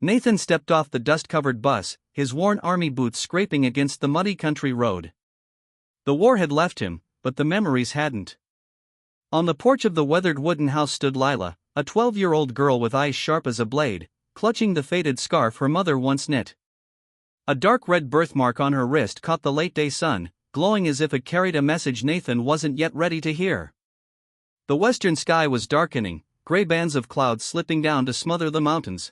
Nathan stepped off the dust-covered bus, his worn army boots scraping against the muddy country road. The war had left him, but the memories hadn't. On the porch of the weathered wooden house stood Lila, a 12-year-old girl with eyes sharp as a blade, clutching the faded scarf her mother once knit. A dark red birthmark on her wrist caught the late-day sun, glowing as if it carried a message Nathan wasn't yet ready to hear. The western sky was darkening, gray bands of clouds slipping down to smother the mountains.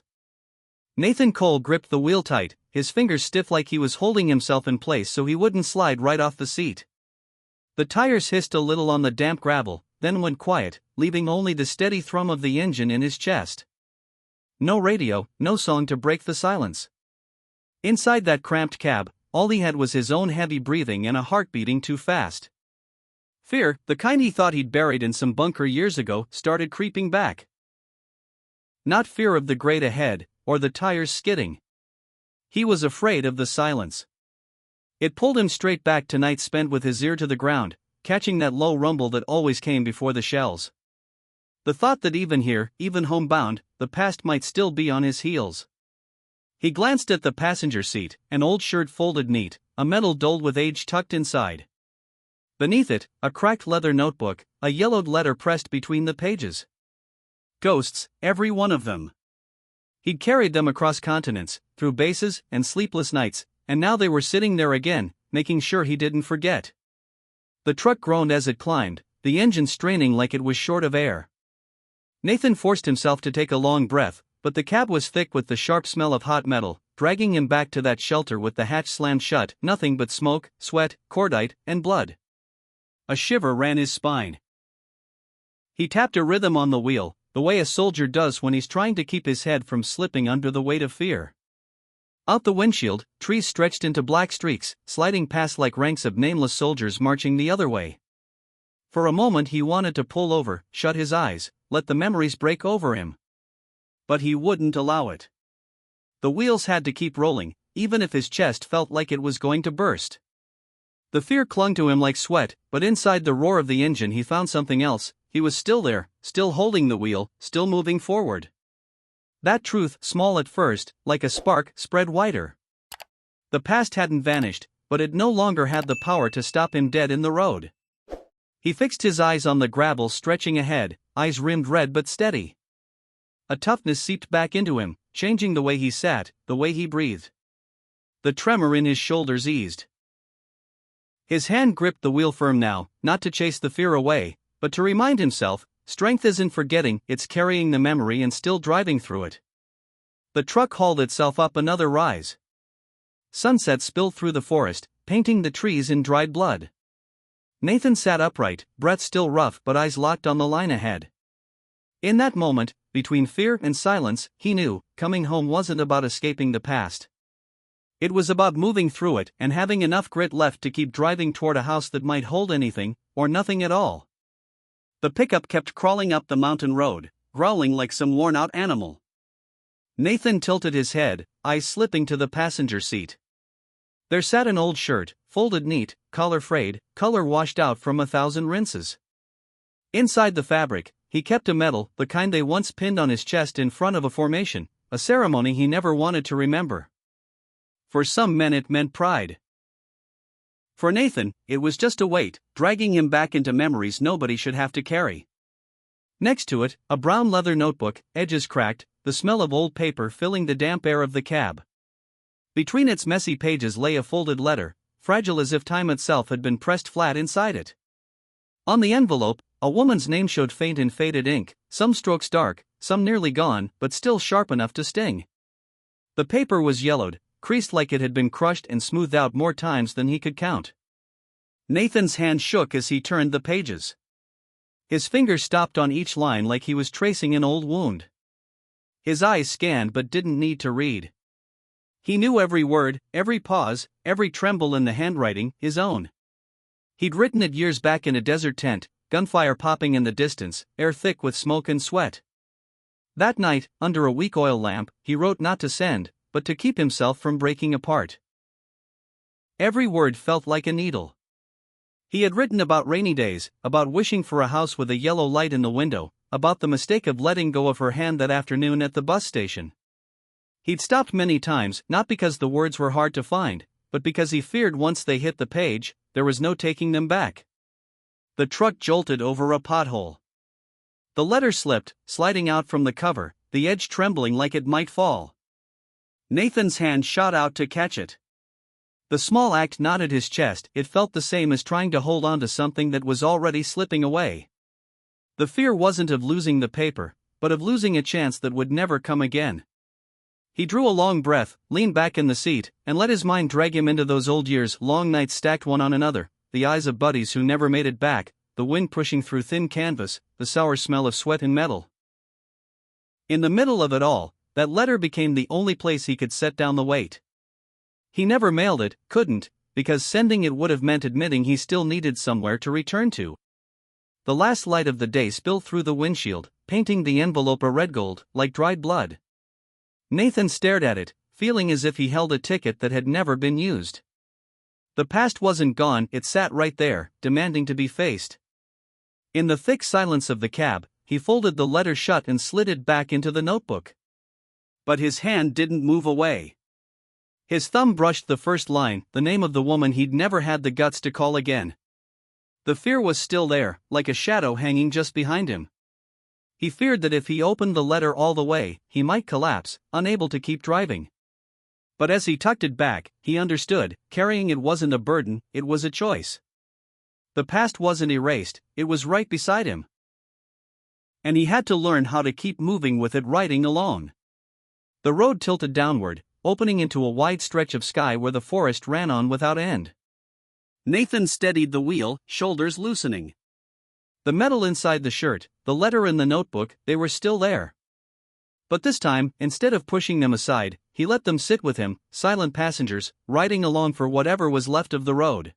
Nathan Cole gripped the wheel tight, his fingers stiff like he was holding himself in place so he wouldn't slide right off the seat. The tires hissed a little on the damp gravel, then went quiet, leaving only the steady thrum of the engine in his chest. No radio, no song to break the silence. Inside that cramped cab, all he had was his own heavy breathing and a heart beating too fast. Fear, the kind he thought he'd buried in some bunker years ago, started creeping back. Not fear of the grade ahead, or the tires skidding. He was afraid of the silence. It pulled him straight back to nights spent with his ear to the ground, catching that low rumble that always came before the shells. The thought that even here, even homebound, the past might still be on his heels. He glanced at the passenger seat, an old shirt folded neat, a metal dulled with age tucked inside. Beneath it, a cracked leather notebook, a yellowed letter pressed between the pages. Ghosts, every one of them. He'd carried them across continents, through bases and sleepless nights, and now they were sitting there again, making sure he didn't forget. The truck groaned as it climbed, the engine straining like it was short of air. Nathan forced himself to take a long breath, but the cab was thick with the sharp smell of hot metal, dragging him back to that shelter with the hatch slammed shut, nothing but smoke, sweat, cordite, and blood. A shiver ran his spine. He tapped a rhythm on the wheel, the way a soldier does when he's trying to keep his head from slipping under the weight of fear. Out the windshield, trees stretched into black streaks, sliding past like ranks of nameless soldiers marching the other way. For a moment he wanted to pull over, shut his eyes, let the memories break over him. But he wouldn't allow it. The wheels had to keep rolling, even if his chest felt like it was going to burst. The fear clung to him like sweat, but inside the roar of the engine he found something else. He was still there, still holding the wheel, still moving forward. That truth, small at first, like a spark, spread wider. The past hadn't vanished, but it no longer had the power to stop him dead in the road. He fixed his eyes on the gravel stretching ahead, eyes rimmed red but steady. A toughness seeped back into him, changing the way he sat, the way he breathed. The tremor in his shoulders eased. His hand gripped the wheel firm now, not to chase the fear away, but to remind himself, strength isn't forgetting, it's carrying the memory and still driving through it. The truck hauled itself up another rise. Sunset spilled through the forest, painting the trees in dried blood. Nathan sat upright, breath still rough but eyes locked on the line ahead. In that moment, between fear and silence, he knew, coming home wasn't about escaping the past. It was about moving through it and having enough grit left to keep driving toward a house that might hold anything, or nothing at all. The pickup kept crawling up the mountain road, growling like some worn-out animal. Nathan tilted his head, eyes slipping to the passenger seat. There sat an old shirt, folded neat, collar frayed, color washed out from 1,000 rinses. Inside the fabric, he kept a medal, the kind they once pinned on his chest in front of a formation, a ceremony he never wanted to remember. For some men it meant pride. For Nathan, it was just a weight, dragging him back into memories nobody should have to carry. Next to it, a brown leather notebook, edges cracked, the smell of old paper filling the damp air of the cab. Between its messy pages lay a folded letter, fragile as if time itself had been pressed flat inside it. On the envelope, a woman's name showed faint in faded ink, some strokes dark, some nearly gone, but still sharp enough to sting. The paper was yellowed, creased like it had been crushed and smoothed out more times than he could count. Nathan's hand shook as he turned the pages. His fingers stopped on each line like he was tracing an old wound. His eyes scanned but didn't need to read. He knew every word, every pause, every tremble in the handwriting, his own. He'd written it years back in a desert tent, gunfire popping in the distance, air thick with smoke and sweat. That night, under a weak oil lamp, he wrote not to send, but to keep himself from breaking apart. Every word felt like a needle. He had written about rainy days, about wishing for a house with a yellow light in the window, about the mistake of letting go of her hand that afternoon at the bus station. He'd stopped many times, not because the words were hard to find, but because he feared once they hit the page, there was no taking them back. The truck jolted over a pothole. The letter slipped, sliding out from the cover, the edge trembling like it might fall. Nathan's hand shot out to catch it. The small act knotted his chest. It felt the same as trying to hold on to something that was already slipping away. The fear wasn't of losing the paper, but of losing a chance that would never come again. He drew a long breath, leaned back in the seat, and let his mind drag him into those old years, long nights stacked one on another, the eyes of buddies who never made it back, the wind pushing through thin canvas, the sour smell of sweat and metal. In the middle of it all, that letter became the only place he could set down the weight. He never mailed it, couldn't, because sending it would have meant admitting he still needed somewhere to return to. The last light of the day spilled through the windshield, painting the envelope a red gold, like dried blood. Nathan stared at it, feeling as if he held a ticket that had never been used. The past wasn't gone, it sat right there, demanding to be faced. In the thick silence of the cab, he folded the letter shut and slid it back into the notebook. But his hand didn't move away. His thumb brushed the first line, the name of the woman he'd never had the guts to call again. The fear was still there, like a shadow hanging just behind him. He feared that if he opened the letter all the way, he might collapse, unable to keep driving. But as he tucked it back, he understood, carrying it wasn't a burden, it was a choice. The past wasn't erased, it was right beside him. And he had to learn how to keep moving with it riding along. The road tilted downward, opening into a wide stretch of sky where the forest ran on without end. Nathan steadied the wheel, shoulders loosening. The metal inside the shirt, the letter in the notebook, they were still there. But this time, instead of pushing them aside, he let them sit with him, silent passengers, riding along for whatever was left of the road.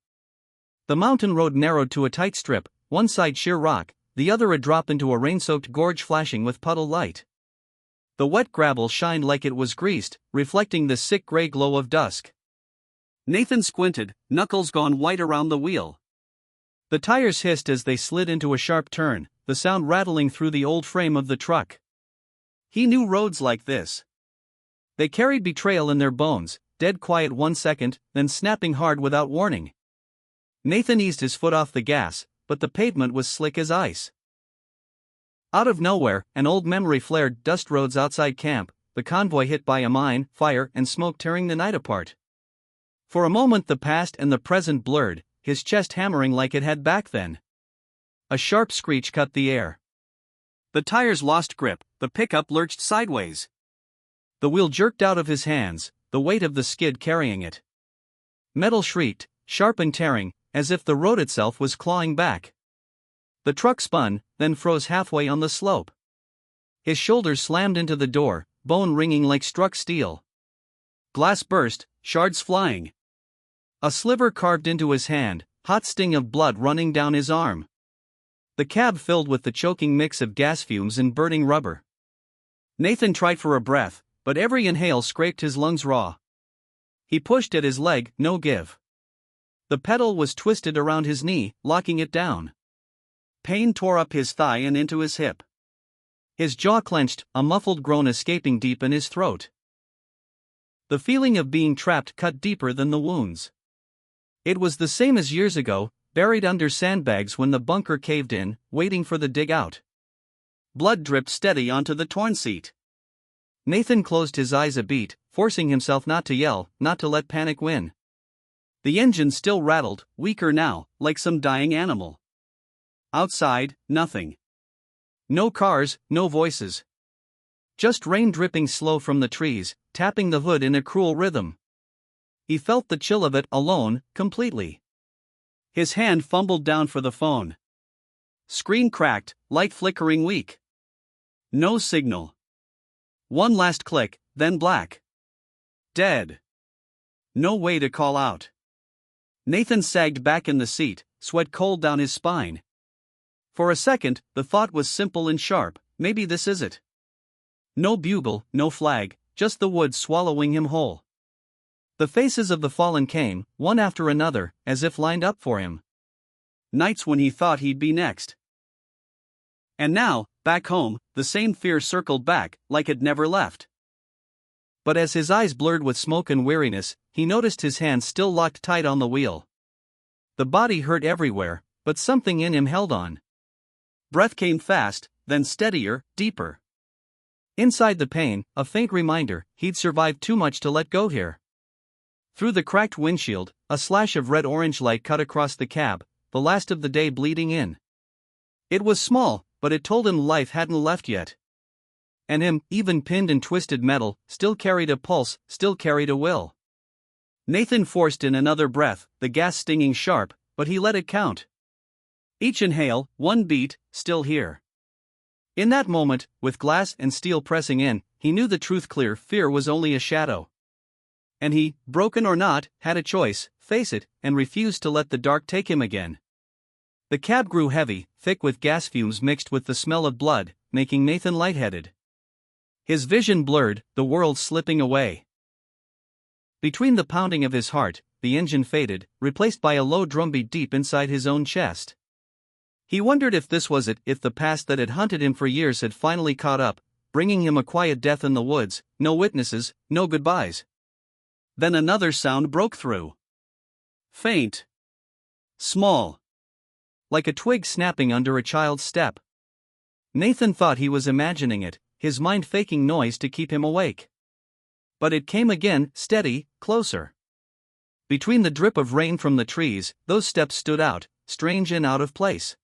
The mountain road narrowed to a tight strip, one side sheer rock, the other a drop into a rain-soaked gorge flashing with puddle light. The wet gravel shined like it was greased, reflecting the sick gray glow of dusk. Nathan squinted, knuckles gone white around the wheel. The tires hissed as they slid into a sharp turn, the sound rattling through the old frame of the truck. He knew roads like this. They carried betrayal in their bones, dead quiet 1 second, then snapping hard without warning. Nathan eased his foot off the gas, but the pavement was slick as ice. Out of nowhere, an old memory flared. Dust roads outside camp, the convoy hit by a mine, fire and smoke tearing the night apart. For a moment the past and the present blurred, his chest hammering like it had back then. A sharp screech cut the air. The tires lost grip, the pickup lurched sideways. The wheel jerked out of his hands, the weight of the skid carrying it. Metal shrieked, sharp and tearing, as if the road itself was clawing back. The truck spun, then froze halfway on the slope. His shoulders slammed into the door, bone ringing like struck steel. Glass burst, shards flying. A sliver carved into his hand, hot sting of blood running down his arm. The cab filled with the choking mix of gas fumes and burning rubber. Nathan tried for a breath, but every inhale scraped his lungs raw. He pushed at his leg, no give. The pedal was twisted around his knee, locking it down. Pain tore up his thigh and into his hip. His jaw clenched, a muffled groan escaping deep in his throat. The feeling of being trapped cut deeper than the wounds. It was the same as years ago, buried under sandbags when the bunker caved in, waiting for the dig out. Blood dripped steady onto the torn seat. Nathan closed his eyes a beat, forcing himself not to yell, not to let panic win. The engine still rattled, weaker now, like some dying animal. Outside, nothing. No cars, no voices. Just rain dripping slow from the trees, tapping the hood in a cruel rhythm. He felt the chill of it, alone, completely. His hand fumbled down for the phone. Screen cracked, light flickering weak. No signal. One last click, then black. Dead. No way to call out. Nathan sagged back in the seat, sweat cold down his spine. For a second, the thought was simple and sharp, maybe this is it. No bugle, no flag, just the woods swallowing him whole. The faces of the fallen came, one after another, as if lined up for him. Nights when he thought he'd be next. And now, back home, the same fear circled back, like it never left. But as his eyes blurred with smoke and weariness, he noticed his hands still locked tight on the wheel. The body hurt everywhere, but something in him held on. Breath came fast, then steadier, deeper. Inside the pain, a faint reminder, he'd survived too much to let go here. Through the cracked windshield, a slash of red-orange light cut across the cab, the last of the day bleeding in. It was small, but it told him life hadn't left yet. And him, even pinned in twisted metal, still carried a pulse, still carried a will. Nathan forced in another breath, the gas stinging sharp, but he let it count. Each inhale, one beat, still here. In that moment, with glass and steel pressing in, he knew the truth clear: fear was only a shadow. And he, broken or not, had a choice: face it, and refuse to let the dark take him again. The cab grew heavy, thick with gas fumes mixed with the smell of blood, making Nathan lightheaded. His vision blurred, the world slipping away. Between the pounding of his heart, the engine faded, replaced by a low drumbeat deep inside his own chest. He wondered if this was it, if the past that had hunted him for years had finally caught up, bringing him a quiet death in the woods, no witnesses, no goodbyes. Then another sound broke through. Faint. Small. Like a twig snapping under a child's step. Nathan thought he was imagining it, his mind faking noise to keep him awake. But it came again, steady, closer. Between the drip of rain from the trees, those steps stood out, strange and out of place.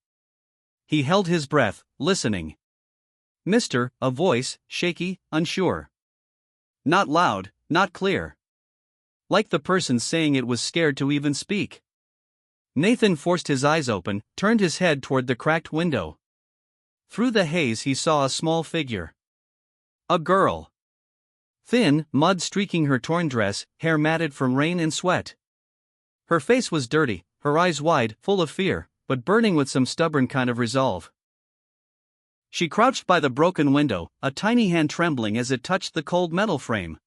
He held his breath, listening. "Mister," a voice, shaky, unsure. Not loud, not clear. Like the person saying it was scared to even speak. Nathan forced his eyes open, turned his head toward the cracked window. Through the haze he saw a small figure. A girl. Thin, mud streaking her torn dress, hair matted from rain and sweat. Her face was dirty, her eyes wide, full of fear, but burning with some stubborn kind of resolve. She crouched by the broken window, a tiny hand trembling as it touched the cold metal frame.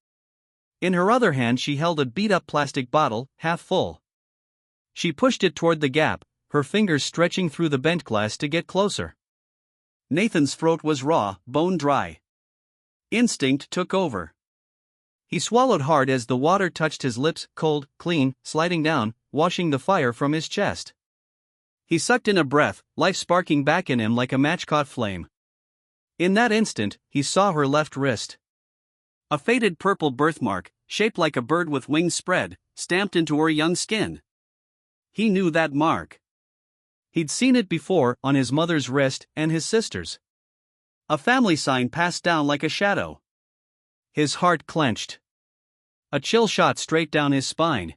In her other hand she held a beat-up plastic bottle, half full. She pushed it toward the gap, her fingers stretching through the bent glass to get closer. Nathan's throat was raw, bone dry. Instinct took over. He swallowed hard as the water touched his lips, cold, clean, sliding down, washing the fire from his chest. He sucked in a breath, life sparking back in him like a match-caught flame. In that instant, he saw her left wrist. A faded purple birthmark, shaped like a bird with wings spread, stamped into her young skin. He knew that mark. He'd seen it before, on his mother's wrist and his sister's. A family sign passed down like a shadow. His heart clenched. A chill shot straight down his spine.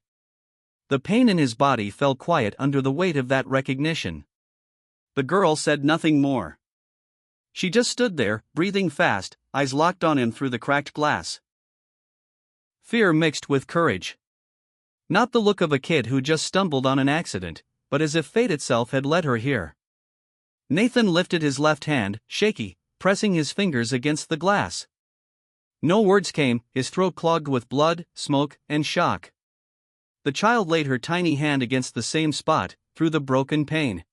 The pain in his body fell quiet under the weight of that recognition. The girl said nothing more. She just stood there, breathing fast, eyes locked on him through the cracked glass. Fear mixed with courage. Not the look of a kid who just stumbled on an accident, but as if fate itself had led her here. Nathan lifted his left hand, shaky, pressing his fingers against the glass. No words came, his throat clogged with blood, smoke, and shock. The child laid her tiny hand against the same spot, through the broken pane.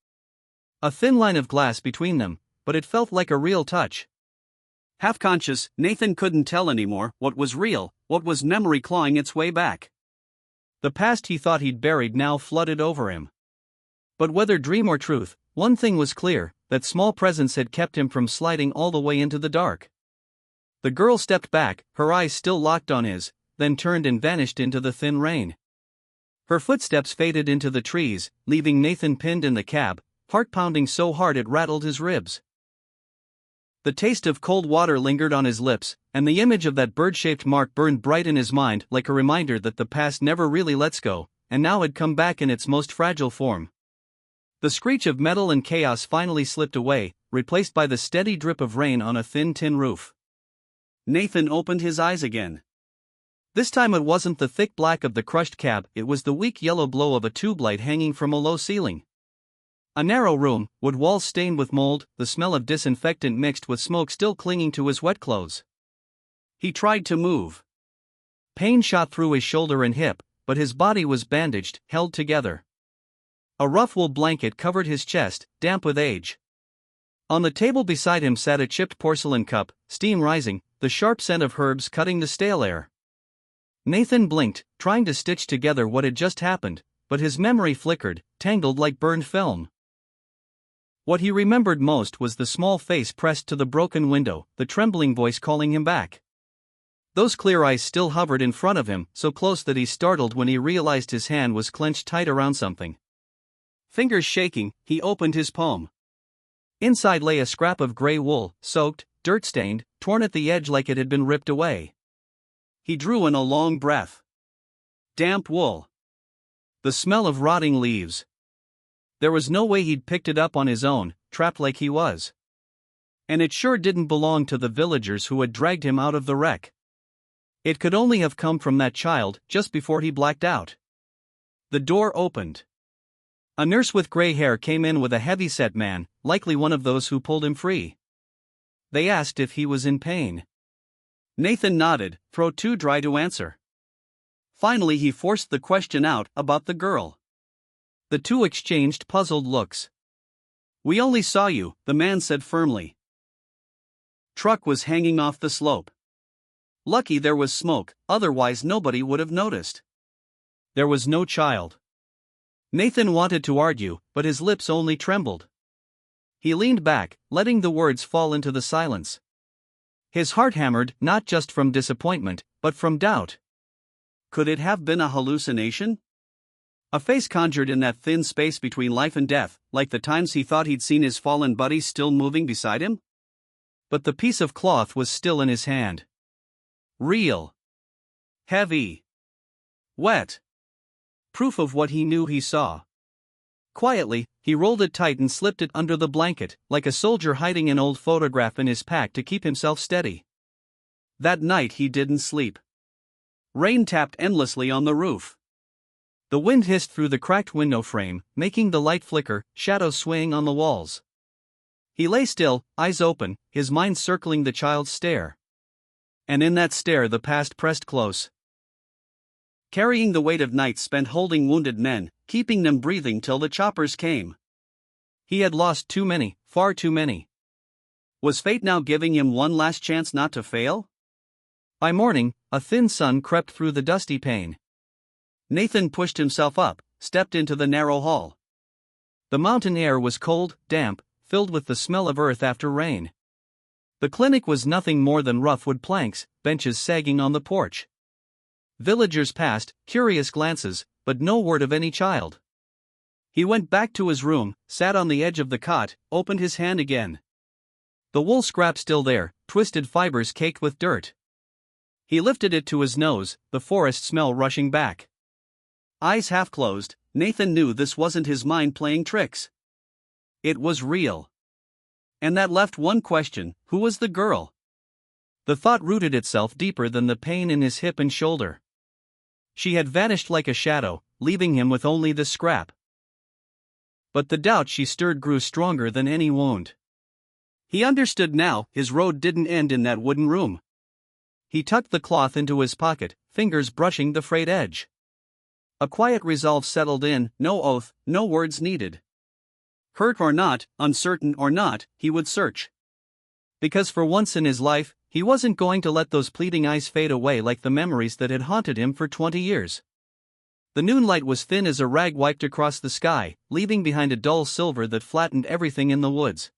A thin line of glass between them, but it felt like a real touch. Half-conscious, Nathan couldn't tell anymore what was real, what was memory clawing its way back. The past he thought he'd buried now flooded over him. But whether dream or truth, one thing was clear, that small presence had kept him from sliding all the way into the dark. The girl stepped back, her eyes still locked on his, then turned and vanished into the thin rain. Her footsteps faded into the trees, leaving Nathan pinned in the cab, heart pounding so hard it rattled his ribs. The taste of cold water lingered on his lips, and the image of that bird-shaped mark burned bright in his mind like a reminder that the past never really lets go, and now had come back in its most fragile form. The screech of metal and chaos finally slipped away, replaced by the steady drip of rain on a thin tin roof. Nathan opened his eyes again. This time it wasn't the thick black of the crushed cab, it was the weak yellow glow of a tube light hanging from a low ceiling. A narrow room, wood walls stained with mold, the smell of disinfectant mixed with smoke still clinging to his wet clothes. He tried to move. Pain shot through his shoulder and hip, but his body was bandaged, held together. A rough wool blanket covered his chest, damp with age. On the table beside him sat a chipped porcelain cup, steam rising, the sharp scent of herbs cutting the stale air. Nathan blinked, trying to stitch together what had just happened, but his memory flickered, tangled like burned film. What he remembered most was the small face pressed to the broken window, the trembling voice calling him back. Those clear eyes still hovered in front of him, so close that he startled when he realized his hand was clenched tight around something. Fingers shaking, he opened his palm. Inside lay a scrap of gray wool, soaked, dirt-stained, torn at the edge like it had been ripped away. He drew in a long breath. Damp wool. The smell of rotting leaves. There was no way he'd picked it up on his own, trapped like he was. And it sure didn't belong to the villagers who had dragged him out of the wreck. It could only have come from that child, just before he blacked out. The door opened. A nurse with gray hair came in with a heavy-set man, likely one of those who pulled him free. They asked if he was in pain. Nathan nodded, throat too dry to answer. Finally he forced the question out about the girl. The two exchanged puzzled looks. "We only saw you," the man said firmly. Truck was hanging off the slope. Lucky there was smoke, otherwise nobody would have noticed. There was no child. Nathan wanted to argue, but his lips only trembled. He leaned back, letting the words fall into the silence. His heart hammered, not just from disappointment, but from doubt. Could it have been a hallucination? A face conjured in that thin space between life and death, like the times he thought he'd seen his fallen buddy still moving beside him? But the piece of cloth was still in his hand. Real. Heavy. Wet. Proof of what he knew he saw. Quietly, he rolled it tight and slipped it under the blanket, like a soldier hiding an old photograph in his pack to keep himself steady. That night he didn't sleep. Rain tapped endlessly on the roof. The wind hissed through the cracked window frame, making the light flicker, shadows swaying on the walls. He lay still, eyes open, his mind circling the child's stare. And in that stare the past pressed close. Carrying the weight of nights spent holding wounded men, keeping them breathing till the choppers came. He had lost too many, far too many. Was fate now giving him one last chance not to fail? By morning, a thin sun crept through the dusty pane. Nathan pushed himself up, stepped into the narrow hall. The mountain air was cold, damp, filled with the smell of earth after rain. The clinic was nothing more than rough wood planks, benches sagging on the porch. Villagers passed, curious glances, but no word of any child. He went back to his room, sat on the edge of the cot, opened his hand again. The wool scrap still there, twisted fibers caked with dirt. He lifted it to his nose, the forest smell rushing back. Eyes half closed, Nathan knew this wasn't his mind playing tricks. It was real. And that left one question: who was the girl? The thought rooted itself deeper than the pain in his hip and shoulder. She had vanished like a shadow, leaving him with only the scrap. But the doubt she stirred grew stronger than any wound. He understood now, his road didn't end in that wooden room. He tucked the cloth into his pocket, fingers brushing the frayed edge. A quiet resolve settled in, no oath, no words needed. Hurt or not, uncertain or not, he would search. Because for once in his life, he wasn't going to let those pleading eyes fade away like the memories that had haunted him for 20 years. The noon light was thin as a rag wiped across the sky, leaving behind a dull silver that flattened everything in the woods.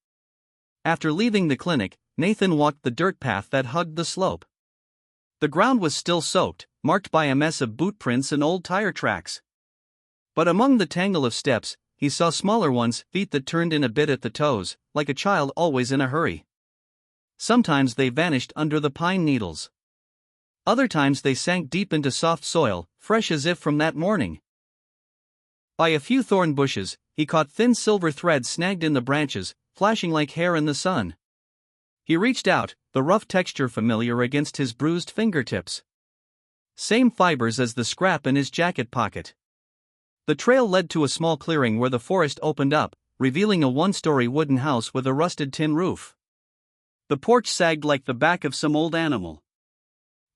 After leaving the clinic, Nathan walked the dirt path that hugged the slope. The ground was still soaked, marked by a mess of boot prints and old tire tracks. But among the tangle of steps, he saw smaller ones, feet that turned in a bit at the toes, like a child always in a hurry. Sometimes they vanished under the pine needles. Other times they sank deep into soft soil, fresh as if from that morning. By a few thorn bushes, he caught thin silver threads snagged in the branches, flashing like hair in the sun. He reached out, the rough texture familiar against his bruised fingertips. Same fibers as the scrap in his jacket pocket. The trail led to a small clearing where the forest opened up, revealing a one-story wooden house with a rusted tin roof. The porch sagged like the back of some old animal.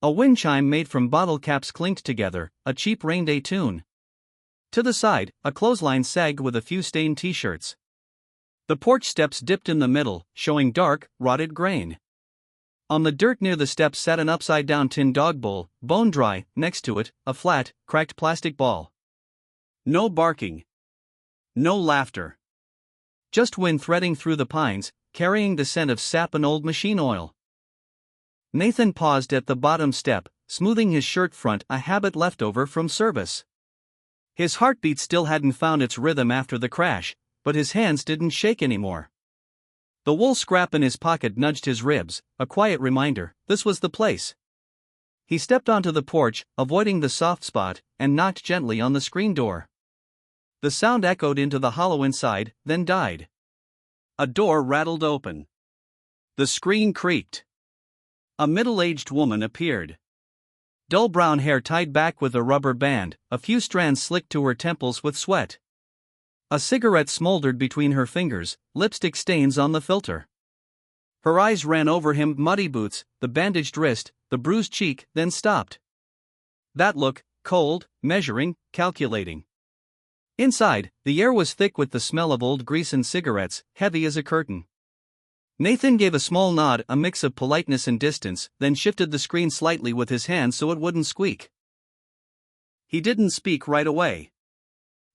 A wind chime made from bottle caps clinked together, a cheap rain day tune. To the side, a clothesline sagged with a few stained t-shirts. The porch steps dipped in the middle, showing dark, rotted grain. On the dirt near the steps sat an upside-down tin dog bowl, bone dry, next to it, a flat, cracked plastic ball. No barking. No laughter. Just wind threading through the pines, carrying the scent of sap and old machine oil. Nathan paused at the bottom step, smoothing his shirt front, a habit left over from service. His heartbeat still hadn't found its rhythm after the crash, but his hands didn't shake anymore. The wool scrap in his pocket nudged his ribs, a quiet reminder, this was the place. He stepped onto the porch, avoiding the soft spot, and knocked gently on the screen door. The sound echoed into the hollow inside, then died. A door rattled open. The screen creaked. A middle-aged woman appeared. Dull brown hair tied back with a rubber band, a few strands slicked to her temples with sweat. A cigarette smoldered between her fingers, lipstick stains on the filter. Her eyes ran over him, muddy boots, the bandaged wrist, the bruised cheek, then stopped. That look, cold, measuring, calculating. Inside, the air was thick with the smell of old grease and cigarettes, heavy as a curtain. Nathan gave a small nod, a mix of politeness and distance, then shifted the screen slightly with his hand so it wouldn't squeak. He didn't speak right away.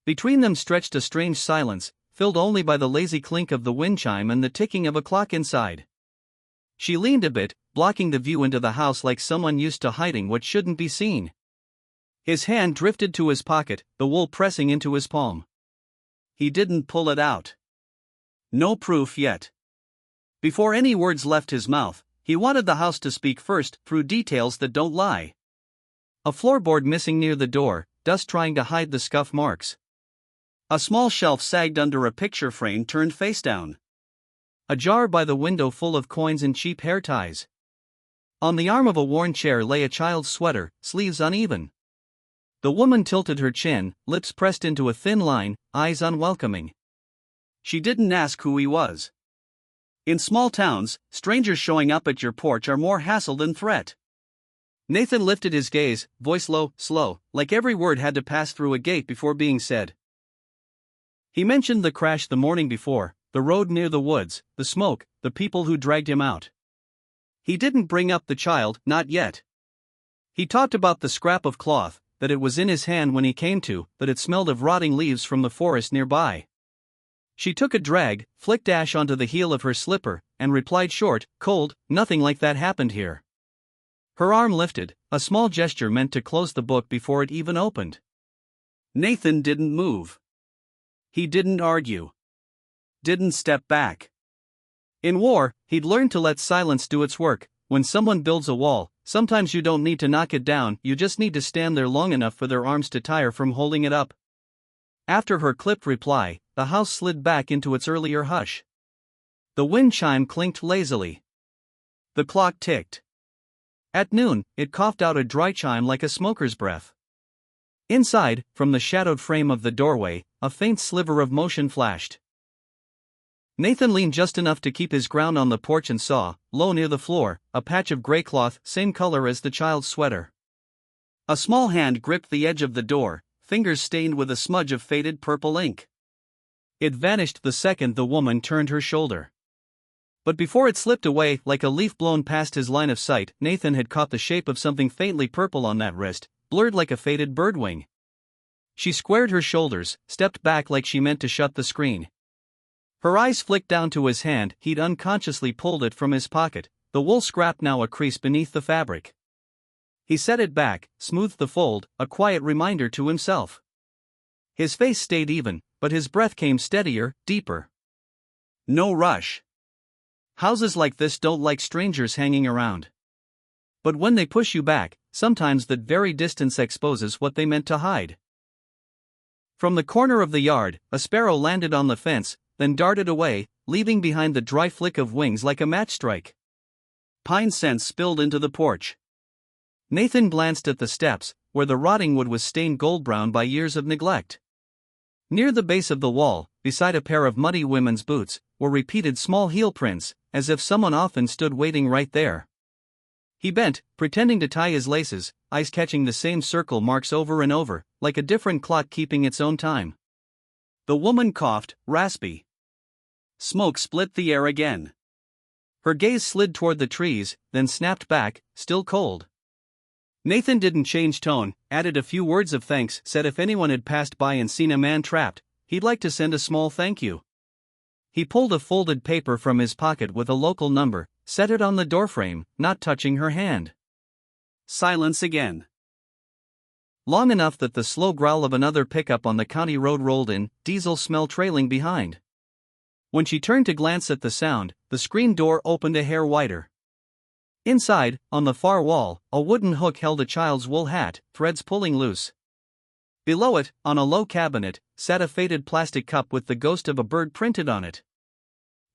Between them stretched a strange silence, filled only by the lazy clink of the wind chime and the ticking of a clock inside. She leaned a bit, blocking the view into the house like someone used to hiding what shouldn't be seen. His hand drifted to his pocket, the wool pressing into his palm. He didn't pull it out. No proof yet. Before any words left his mouth, he wanted the house to speak first, through details that don't lie. A floorboard missing near the door, dust trying to hide the scuff marks. A small shelf sagged under a picture frame turned face down. A jar by the window full of coins and cheap hair ties. On the arm of a worn chair lay a child's sweater, sleeves uneven. The woman tilted her chin, lips pressed into a thin line, eyes unwelcoming. She didn't ask who he was. In small towns, strangers showing up at your porch are more hassle than threat. Nathan lifted his gaze, voice low, slow, like every word had to pass through a gate before being said. He mentioned the crash the morning before, the road near the woods, the smoke, the people who dragged him out. He didn't bring up the child, not yet. He talked about the scrap of cloth, that it was in his hand when he came to, that it smelled of rotting leaves from the forest nearby. She took a drag, flicked ash onto the heel of her slipper, and replied short, cold, nothing like that happened here. Her arm lifted, a small gesture meant to close the book before it even opened. Nathan didn't move. He didn't argue. Didn't step back. In war, he'd learned to let silence do its work. When someone builds a wall, sometimes you don't need to knock it down, you just need to stand there long enough for their arms to tire from holding it up. After her clipped reply, the house slid back into its earlier hush. The wind chime clinked lazily. The clock ticked. At noon, it coughed out a dry chime like a smoker's breath. Inside, from the shadowed frame of the doorway, a faint sliver of motion flashed. Nathan leaned just enough to keep his ground on the porch and saw, low near the floor, a patch of gray cloth, same color as the child's sweater. A small hand gripped the edge of the door, fingers stained with a smudge of faded purple ink. It vanished the second the woman turned her shoulder. But before it slipped away like a leaf blown past his line of sight, Nathan had caught the shape of something faintly purple on that wrist, blurred like a faded birdwing. She squared her shoulders, stepped back like she meant to shut the screen. Her eyes flicked down to his hand, he'd unconsciously pulled it from his pocket, the wool scrap now a crease beneath the fabric. He set it back, smoothed the fold, a quiet reminder to himself. His face stayed even, but his breath came steadier, deeper. No rush. Houses like this don't like strangers hanging around. But when they push you back, sometimes that very distance exposes what they meant to hide. From the corner of the yard, a sparrow landed on the fence, then darted away, leaving behind the dry flick of wings like a match strike. Pine scent spilled into the porch. Nathan glanced at the steps, where the rotting wood was stained gold-brown by years of neglect. Near the base of the wall, beside a pair of muddy women's boots, were repeated small heel prints, as if someone often stood waiting right there. He bent, pretending to tie his laces, eyes catching the same circle marks over and over, like a different clock keeping its own time. The woman coughed, raspy. Smoke split the air again. Her gaze slid toward the trees, then snapped back, still cold. Nathan didn't change tone, added a few words of thanks, said if anyone had passed by and seen a man trapped, he'd like to send a small thank you. He pulled a folded paper from his pocket with a local number, set it on the doorframe, not touching her hand. Silence again. Long enough that the slow growl of another pickup on the county road rolled in, diesel smell trailing behind. When she turned to glance at the sound, the screen door opened a hair wider. Inside, on the far wall, a wooden hook held a child's wool hat, threads pulling loose. Below it, on a low cabinet, sat a faded plastic cup with the ghost of a bird printed on it.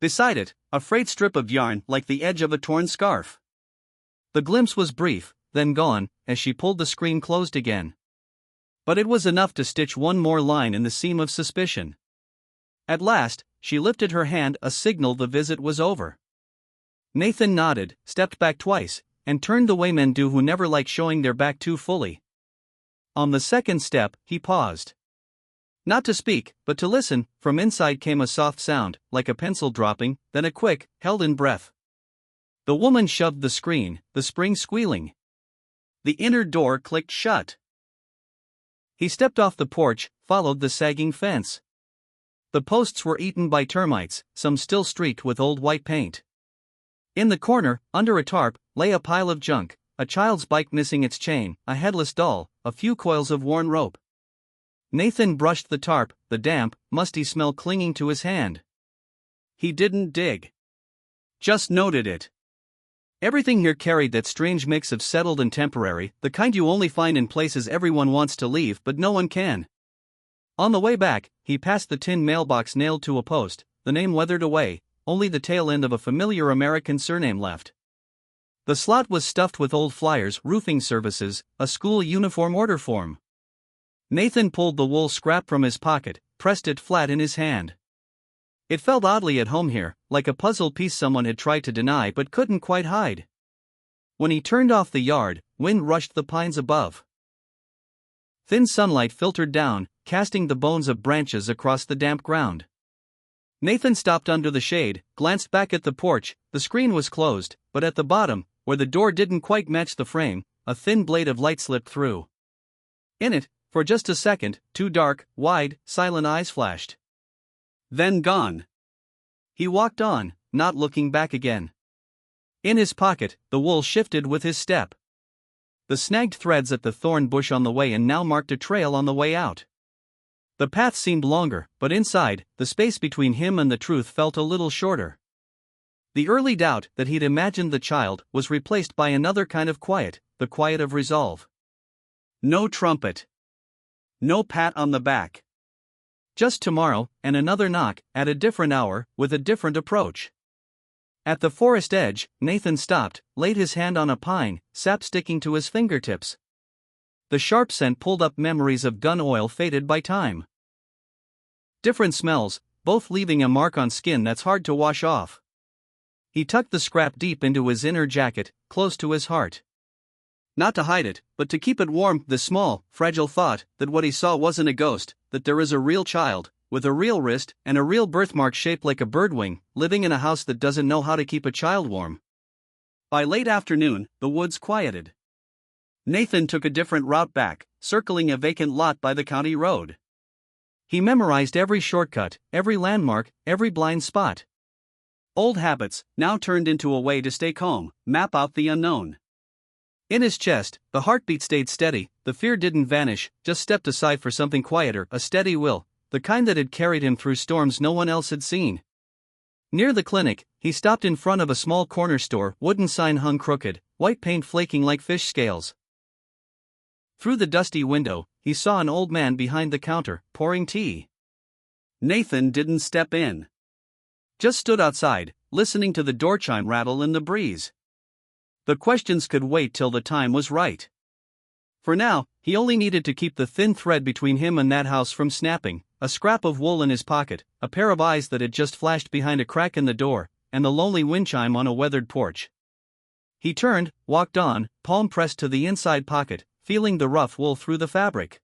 Beside it, a frayed strip of yarn like the edge of a torn scarf. The glimpse was brief, then gone, as she pulled the screen closed again. But it was enough to stitch one more line in the seam of suspicion. At last, she lifted her hand, a signal the visit was over. Nathan nodded, stepped back twice, and turned the way men do who never like showing their back too fully. On the second step, he paused. Not to speak, but to listen. From inside came a soft sound, like a pencil dropping, then a quick, held-in breath. The woman shoved the screen, the spring squealing. The inner door clicked shut. He stepped off the porch, followed the sagging fence. The posts were eaten by termites, some still streaked with old white paint. In the corner, under a tarp, lay a pile of junk, a child's bike missing its chain, a headless doll, a few coils of worn rope. Nathan brushed the tarp, the damp, musty smell clinging to his hand. He didn't dig. Just noted it. Everything here carried that strange mix of settled and temporary, the kind you only find in places everyone wants to leave but no one can. On the way back, he passed the tin mailbox nailed to a post, the name weathered away, only the tail end of a familiar American surname left. The slot was stuffed with old flyers, roofing services, a school uniform order form. Nathan pulled the wool scrap from his pocket, pressed it flat in his hand. It felt oddly at home here, like a puzzle piece someone had tried to deny but couldn't quite hide. When he turned off the yard, wind rushed the pines above. Thin sunlight filtered down, casting the bones of branches across the damp ground. Nathan stopped under the shade, glanced back at the porch. The screen was closed, but at the bottom, where the door didn't quite match the frame, a thin blade of light slipped through. In it, for just a second, two dark, wide, silent eyes flashed. Then gone. He walked on, not looking back again. In his pocket, the wool shifted with his step. The snagged threads at the thorn bush on the way in now marked a trail on the way out. The path seemed longer, but inside, the space between him and the truth felt a little shorter. The early doubt that he'd imagined the child was replaced by another kind of quiet, the quiet of resolve. No trumpet. No pat on the back. Just tomorrow, and another knock, at a different hour, with a different approach. At the forest edge, Nathan stopped, laid his hand on a pine, sap sticking to his fingertips. The sharp scent pulled up memories of gun oil faded by time. Different smells, both leaving a mark on skin that's hard to wash off. He tucked the scrap deep into his inner jacket, close to his heart. Not to hide it, but to keep it warm, the small, fragile thought that what he saw wasn't a ghost, that there is a real child, with a real wrist and a real birthmark shaped like a birdwing, living in a house that doesn't know how to keep a child warm. By late afternoon, the woods quieted. Nathan took a different route back, circling a vacant lot by the county road. He memorized every shortcut, every landmark, every blind spot. Old habits, now turned into a way to stay calm, map out the unknown. In his chest, the heartbeat stayed steady, the fear didn't vanish, just stepped aside for something quieter, a steady will, the kind that had carried him through storms no one else had seen. Near the clinic, he stopped in front of a small corner store, wooden sign hung crooked, white paint flaking like fish scales. Through the dusty window, he saw an old man behind the counter, pouring tea. Nathan didn't step in. Just stood outside, listening to the door chime rattle in the breeze. The questions could wait till the time was right. For now, he only needed to keep the thin thread between him and that house from snapping, a scrap of wool in his pocket, a pair of eyes that had just flashed behind a crack in the door, and the lonely wind chime on a weathered porch. He turned, walked on, palm pressed to the inside pocket, feeling the rough wool through the fabric.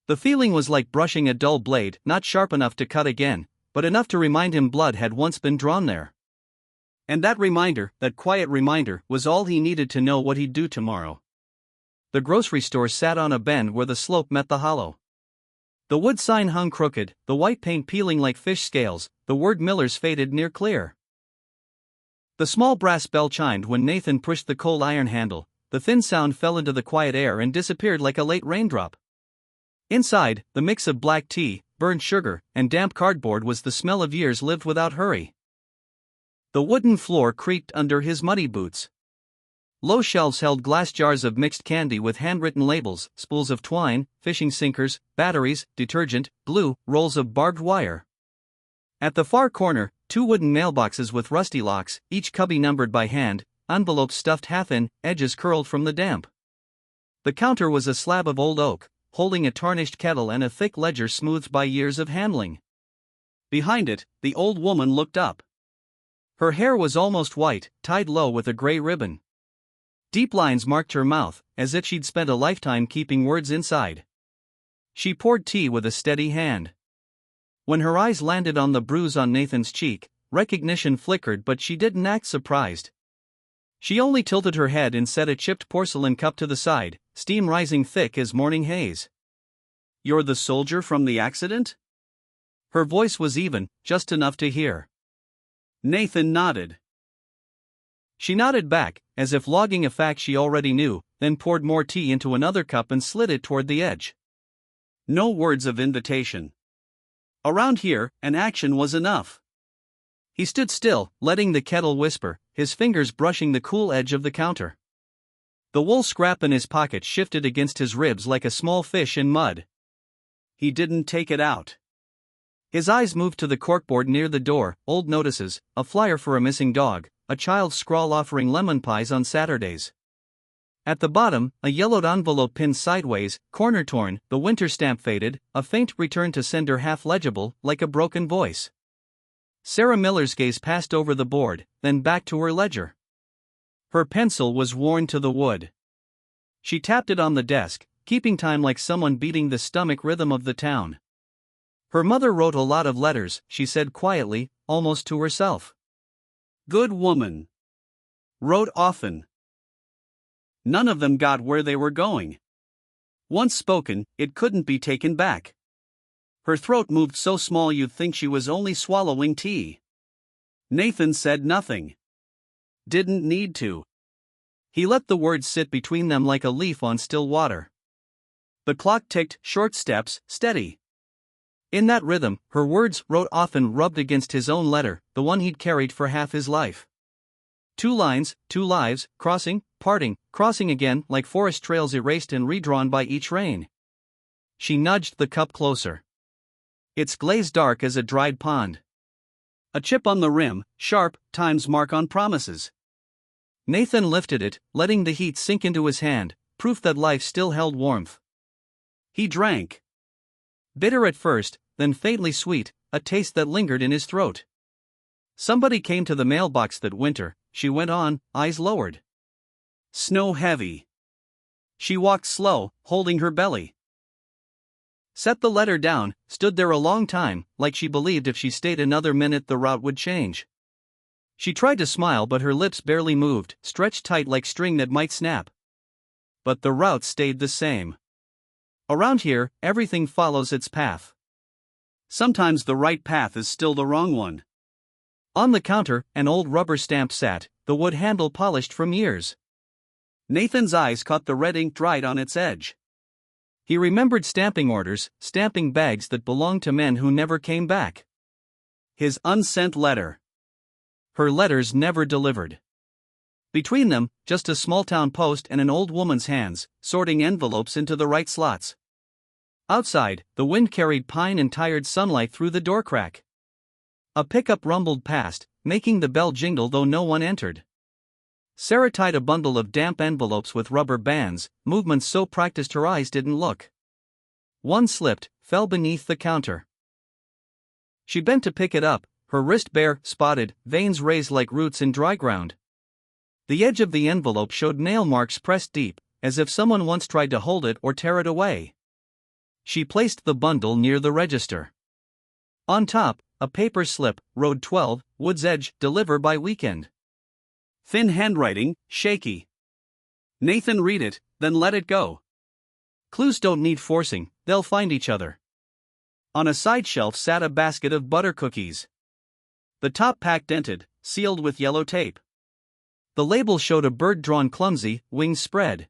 The feeling was like brushing a dull blade, not sharp enough to cut again, but enough to remind him blood had once been drawn there. And that reminder, that quiet reminder, was all he needed to know what he'd do tomorrow. The grocery store sat on a bend where the slope met the hollow. The wood sign hung crooked, the white paint peeling like fish scales, the word Miller's faded near clear. The small brass bell chimed when Nathan pushed the cold iron handle. The thin sound fell into the quiet air and disappeared like a late raindrop. Inside, the mix of black tea, burned sugar, and damp cardboard was the smell of years lived without hurry. The wooden floor creaked under his muddy boots. Low shelves held glass jars of mixed candy with handwritten labels, spools of twine, fishing sinkers, batteries, detergent, glue, rolls of barbed wire. At the far corner, 2 wooden mailboxes with rusty locks, each cubby numbered by hand, envelopes stuffed half in, edges curled from the damp. The counter was a slab of old oak, holding a tarnished kettle and a thick ledger smoothed by years of handling. Behind it, the old woman looked up. Her hair was almost white, tied low with a gray ribbon. Deep lines marked her mouth, as if she'd spent a lifetime keeping words inside. She poured tea with a steady hand. When her eyes landed on the bruise on Nathan's cheek, recognition flickered, but she didn't act surprised. She only tilted her head and set a chipped porcelain cup to the side, steam rising thick as morning haze. "You're the soldier from the accident?" Her voice was even, just enough to hear. Nathan nodded. She nodded back, as if logging a fact she already knew, then poured more tea into another cup and slid it toward the edge. No words of invitation. Around here, an action was enough. He stood still, letting the kettle whisper, his fingers brushing the cool edge of the counter. The wool scrap in his pocket shifted against his ribs like a small fish in mud. He didn't take it out. His eyes moved to the corkboard near the door, old notices, a flyer for a missing dog, a child's scrawl offering lemon pies on Saturdays. At the bottom, a yellowed envelope pinned sideways, corner torn, the winter stamp faded, a faint return to sender half legible, like a broken voice. Sarah Miller's gaze passed over the board, then back to her ledger. Her pencil was worn to the wood. She tapped it on the desk, keeping time like someone beating the stomach rhythm of the town. Her mother wrote a lot of letters, she said quietly, almost to herself. Good woman. Wrote often. None of them got where they were going. Once spoken, it couldn't be taken back. Her throat moved so small you'd think she was only swallowing tea. Nathan said nothing. Didn't need to. He let the words sit between them like a leaf on still water. The clock ticked, short steps, steady. In that rhythm, her words, wrote often, rubbed against his own letter, the one he'd carried for half his life. 2 lines, 2 lives, crossing, parting, crossing again, like forest trails erased and redrawn by each rain. She nudged the cup closer. Its glaze dark as a dried pond. A chip on the rim, sharp, time's mark on promises. Nathan lifted it, letting the heat sink into his hand, proof that life still held warmth. He drank. Bitter at first, then faintly sweet, a taste that lingered in his throat. Somebody came to the mailbox that winter, she went on, eyes lowered. Snow heavy. She walked slow, holding her belly. Set the letter down, stood there a long time, like she believed if she stayed another minute the route would change. She tried to smile but her lips barely moved, stretched tight like string that might snap. But the route stayed the same. Around here, everything follows its path. Sometimes the right path is still the wrong one. On the counter, an old rubber stamp sat, the wood handle polished from years. Nathan's eyes caught the red ink dried on its edge. He remembered stamping orders, stamping bags that belonged to men who never came back. His unsent letter. Her letters never delivered. Between them, just a small-town post and an old woman's hands, sorting envelopes into the right slots. Outside, the wind carried pine and tired sunlight through the door crack. A pickup rumbled past, making the bell jingle though no one entered. Sarah tied a bundle of damp envelopes with rubber bands, movements so practiced her eyes didn't look. One slipped, fell beneath the counter. She bent to pick it up, her wrist bare, spotted, veins raised like roots in dry ground. The edge of the envelope showed nail marks pressed deep, as if someone once tried to hold it or tear it away. She placed the bundle near the register. On top, a paper slip, Road 12, Woods Edge, deliver by weekend. Thin handwriting, shaky. Nathan read it, then let it go. Clues don't need forcing, they'll find each other. On a side shelf sat a basket of butter cookies. The top pack dented, sealed with yellow tape. The label showed a bird drawn clumsy, wings spread.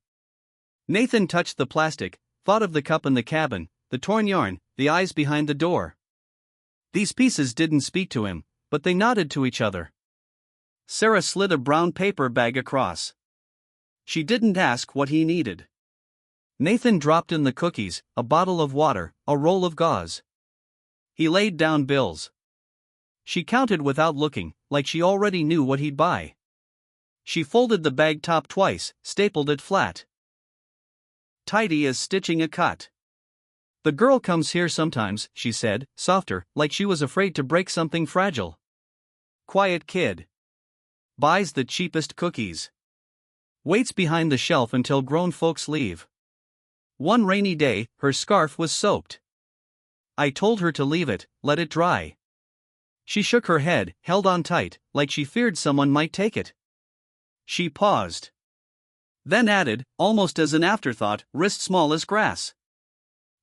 Nathan touched the plastic, thought of the cup in the cabin, the torn yarn, the eyes behind the door. These pieces didn't speak to him, but they nodded to each other. Sarah slid a brown paper bag across. She didn't ask what he needed. Nathan dropped in the cookies, a bottle of water, a roll of gauze. He laid down bills. She counted without looking, like she already knew what he'd buy. She folded the bag top twice, stapled it flat. Tidy as stitching a cut. The girl comes here sometimes, she said, softer, like she was afraid to break something fragile. Quiet kid. Buys the cheapest cookies. Waits behind the shelf until grown folks leave. One rainy day, her scarf was soaked. I told her to leave it, let it dry. She shook her head, held on tight, like she feared someone might take it. She paused. Then added, almost as an afterthought, wrist small as grass.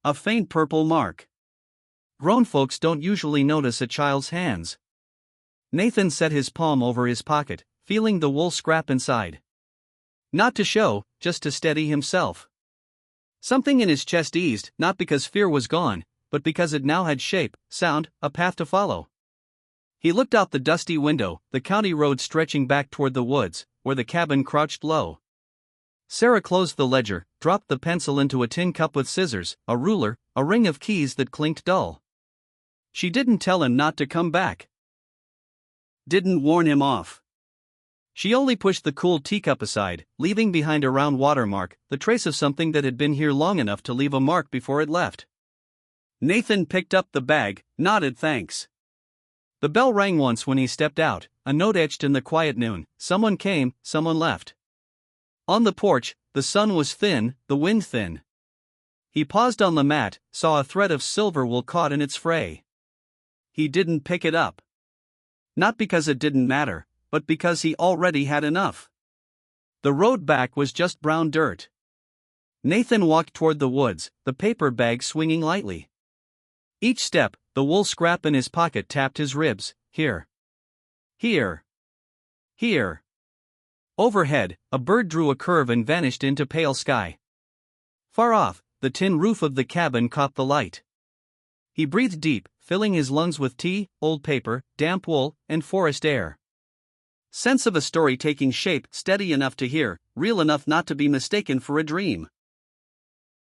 A faint purple mark. Grown folks don't usually notice a child's hands. Nathan set his palm over his pocket, feeling the wool scrap inside. Not to show, just to steady himself. Something in his chest eased, not because fear was gone, but because it now had shape, sound, a path to follow. He looked out the dusty window, the county road stretching back toward the woods, where the cabin crouched low. Sarah closed the ledger, dropped the pencil into a tin cup with scissors, a ruler, a ring of keys that clinked dull. She didn't tell him not to come back. Didn't warn him off. She only pushed the cool teacup aside, leaving behind a round watermark, the trace of something that had been here long enough to leave a mark before it left. Nathan picked up the bag, nodded thanks. The bell rang once when he stepped out, a note etched in the quiet noon, someone came, someone left. On the porch, the sun was thin, the wind thin. He paused on the mat, saw a thread of silver wool caught in its fray. He didn't pick it up. Not because it didn't matter, but because he already had enough. The road back was just brown dirt. Nathan walked toward the woods, the paper bag swinging lightly. Each step, the wool scrap in his pocket tapped his ribs, here. Here. Here. Overhead, a bird drew a curve and vanished into pale sky. Far off, the tin roof of the cabin caught the light. He breathed deep, filling his lungs with tea, old paper, damp wool, and forest air. Sense of a story taking shape, steady enough to hear, real enough not to be mistaken for a dream.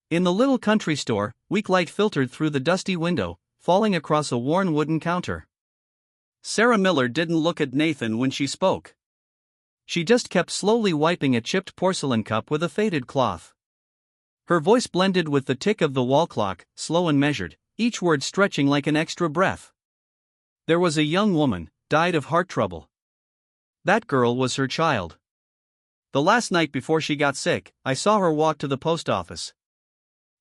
In the little country store, weak light filtered through the dusty window, falling across a worn wooden counter. Sarah Miller didn't look at Nathan when she spoke. She just kept slowly wiping a chipped porcelain cup with a faded cloth. Her voice blended with the tick of the wall clock, slow and measured, each word stretching like an extra breath. There was a young woman, died of heart trouble. That girl was her child. The last night before she got sick, I saw her walk to the post office.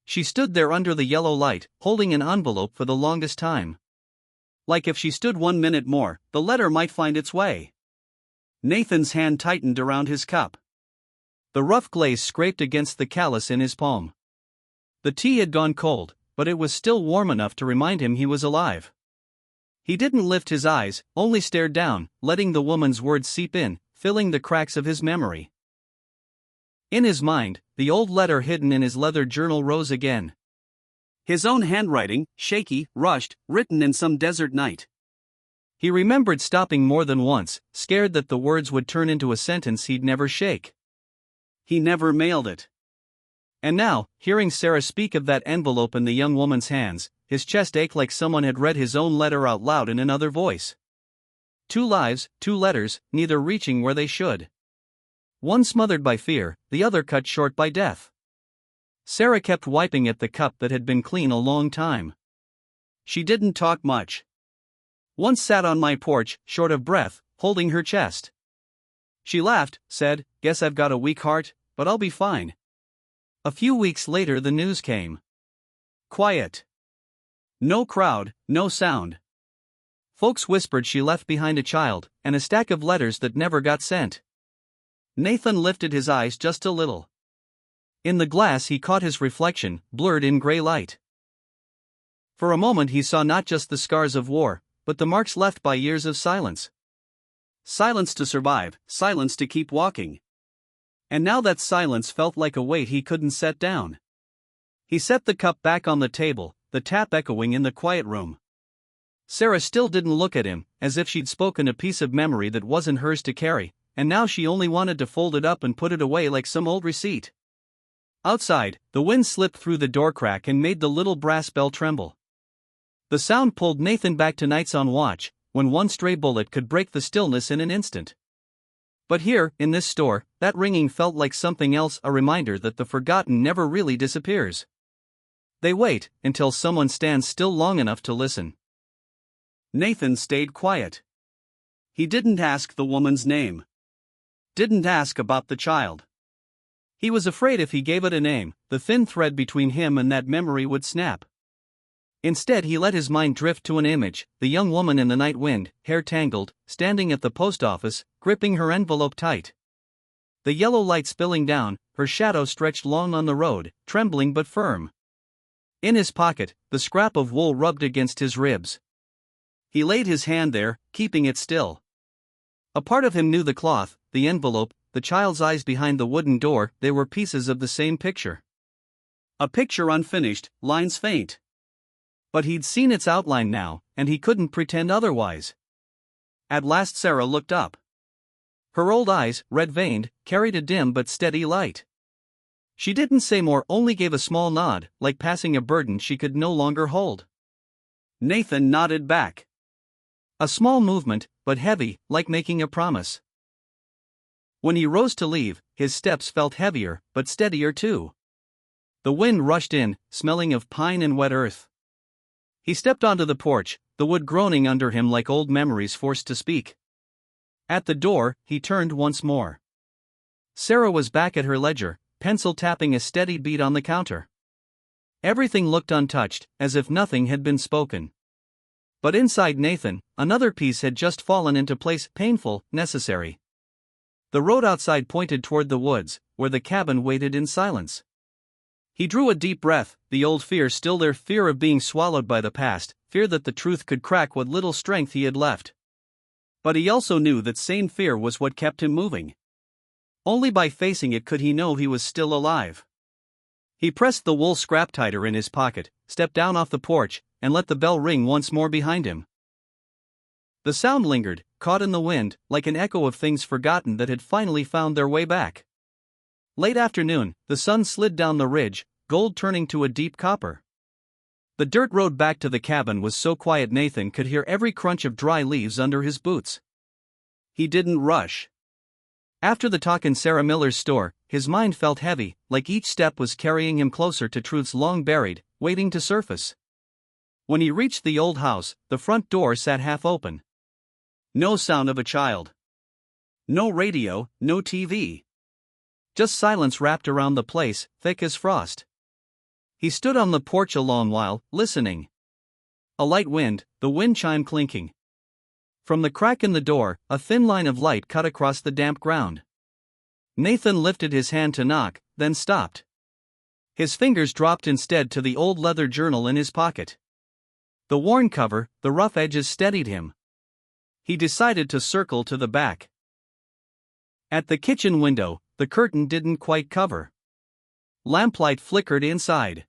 She stood there under the yellow light, holding an envelope for the longest time. Like if she stood 1 minute more, the letter might find its way. Nathan's hand tightened around his cup. The rough glaze scraped against the callus in his palm. The tea had gone cold, but it was still warm enough to remind him he was alive. He didn't lift his eyes, only stared down, letting the woman's words seep in, filling the cracks of his memory. In his mind, the old letter hidden in his leather journal rose again. His own handwriting, shaky, rushed, written in some desert night. He remembered stopping more than once, scared that the words would turn into a sentence he'd never shake. He never mailed it. And now, hearing Sarah speak of that envelope in the young woman's hands, his chest ached like someone had read his own letter out loud in another voice. 2 lives, 2 letters, neither reaching where they should. One smothered by fear, the other cut short by death. Sarah kept wiping at the cup that had been clean a long time. She didn't talk much. Once sat on my porch, short of breath, holding her chest. She laughed, said, "Guess I've got a weak heart, but I'll be fine." A few weeks later the news came. Quiet. No crowd, no sound. Folks whispered she left behind a child, and a stack of letters that never got sent. Nathan lifted his eyes just a little. In the glass he caught his reflection, blurred in gray light. For a moment he saw not just the scars of war, but the marks left by years of silence. Silence to survive, silence to keep walking. And now that silence felt like a weight he couldn't set down. He set the cup back on the table, the tap echoing in the quiet room. Sarah still didn't look at him, as if she'd spoken a piece of memory that wasn't hers to carry, and now she only wanted to fold it up and put it away like some old receipt. Outside, the wind slipped through the door crack and made the little brass bell tremble. The sound pulled Nathan back to nights on watch, when one stray bullet could break the stillness in an instant. But here, in this store, that ringing felt like something else, a reminder that the forgotten never really disappears. They wait until someone stands still long enough to listen. Nathan stayed quiet. He didn't ask the woman's name. Didn't ask about the child. He was afraid if he gave it a name, the thin thread between him and that memory would snap. Instead he let his mind drift to an image, the young woman in the night wind, hair tangled, standing at the post office, gripping her envelope tight. The yellow light spilling down, her shadow stretched long on the road, trembling but firm. In his pocket, the scrap of wool rubbed against his ribs. He laid his hand there, keeping it still. A part of him knew the cloth, the envelope, the child's eyes behind the wooden door, they were pieces of the same picture. A picture unfinished, lines faint. But he'd seen its outline now, and he couldn't pretend otherwise. At last Sarah looked up. Her old eyes, red-veined, carried a dim but steady light. She didn't say more, only gave a small nod, like passing a burden she could no longer hold. Nathan nodded back. A small movement, but heavy, like making a promise. When he rose to leave, his steps felt heavier, but steadier too. The wind rushed in, smelling of pine and wet earth. He stepped onto the porch, the wood groaning under him like old memories forced to speak. At the door, he turned once more. Sarah was back at her ledger, pencil tapping a steady beat on the counter. Everything looked untouched, as if nothing had been spoken. But inside Nathan, another piece had just fallen into place, painful, necessary. The road outside pointed toward the woods, where the cabin waited in silence. He drew a deep breath, the old fear still there, fear of being swallowed by the past, fear that the truth could crack what little strength he had left. But he also knew that same fear was what kept him moving. Only by facing it could he know he was still alive. He pressed the wool scrap tighter in his pocket, stepped down off the porch, and let the bell ring once more behind him. The sound lingered, caught in the wind, like an echo of things forgotten that had finally found their way back. Late afternoon, the sun slid down the ridge, gold turning to a deep copper. The dirt road back to the cabin was so quiet Nathan could hear every crunch of dry leaves under his boots. He didn't rush. After the talk in Sarah Miller's store, his mind felt heavy, like each step was carrying him closer to truths long buried, waiting to surface. When he reached the old house, the front door sat half open. No sound of a child. No radio, no TV. Just silence wrapped around the place, thick as frost. He stood on the porch a long while, listening. A light wind, the wind chime clinking. From the crack in the door, a thin line of light cut across the damp ground. Nathan lifted his hand to knock, then stopped. His fingers dropped instead to the old leather journal in his pocket. The worn cover, the rough edges steadied him. He decided to circle to the back. At the kitchen window, the curtain didn't quite cover. Lamplight flickered inside.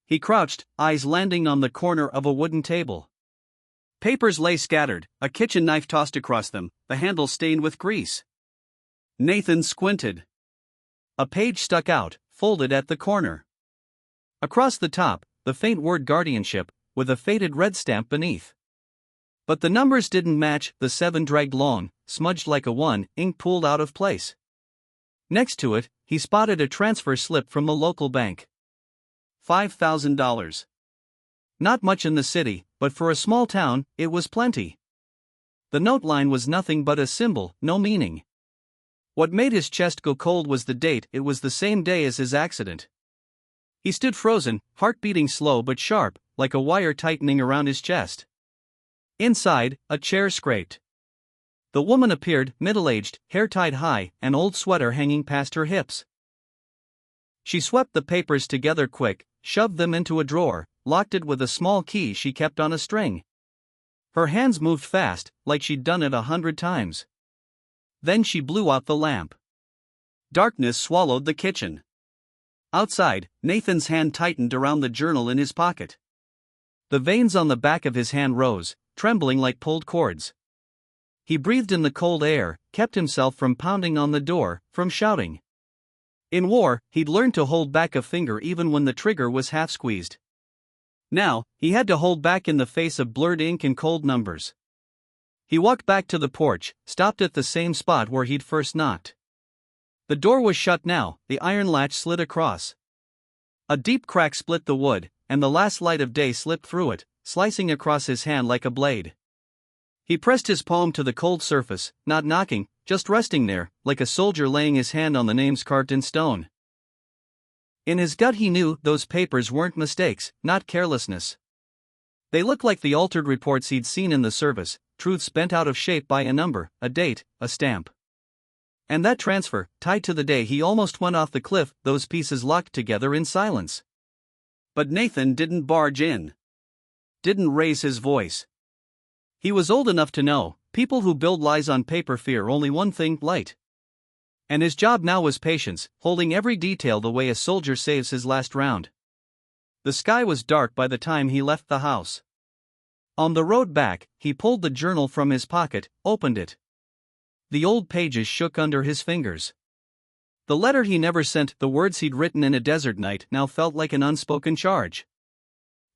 He crouched, eyes landing on the corner of a wooden table. Papers lay scattered, a kitchen knife tossed across them, the handle stained with grease. Nathan squinted. A page stuck out, folded at the corner. Across the top, the faint word guardianship, with a faded red stamp beneath. But the numbers didn't match, the 7 dragged long, smudged like a 1, ink pooled out of place. Next to it, he spotted a transfer slip from the local bank. $5,000. Not much in the city, but for a small town, it was plenty. The note line was nothing but a symbol, no meaning. What made his chest go cold was the date, it was the same day as his accident. He stood frozen, heart beating slow but sharp, like a wire tightening around his chest. Inside, a chair scraped. The woman appeared, middle-aged, hair tied high, an old sweater hanging past her hips. She swept the papers together quick, shoved them into a drawer, locked it with a small key she kept on a string. Her hands moved fast, like she'd done it 100 times. Then she blew out the lamp. Darkness swallowed the kitchen. Outside, Nathan's hand tightened around the journal in his pocket. The veins on the back of his hand rose, trembling like pulled cords. He breathed in the cold air, kept himself from pounding on the door, from shouting. In war, he'd learned to hold back a finger even when the trigger was half squeezed. Now, he had to hold back in the face of blurred ink and cold numbers. He walked back to the porch, stopped at the same spot where he'd first knocked. The door was shut now, the iron latch slid across. A deep crack split the wood, and the last light of day slipped through it, slicing across his hand like a blade. He pressed his palm to the cold surface, not knocking, just resting there, like a soldier laying his hand on the names carved in stone. In his gut he knew those papers weren't mistakes, not carelessness. They looked like the altered reports he'd seen in the service, truths bent out of shape by a number, a date, a stamp. And that transfer, tied to the day he almost went off the cliff, those pieces locked together in silence. But Nathan didn't barge in. Didn't raise his voice. He was old enough to know, people who build lies on paper fear only one thing, light. And his job now was patience, holding every detail the way a soldier saves his last round. The sky was dark by the time he left the house. On the road back, he pulled the journal from his pocket, opened it. The old pages shook under his fingers. The letter he never sent, the words he'd written in a desert night, now felt like an unspoken charge.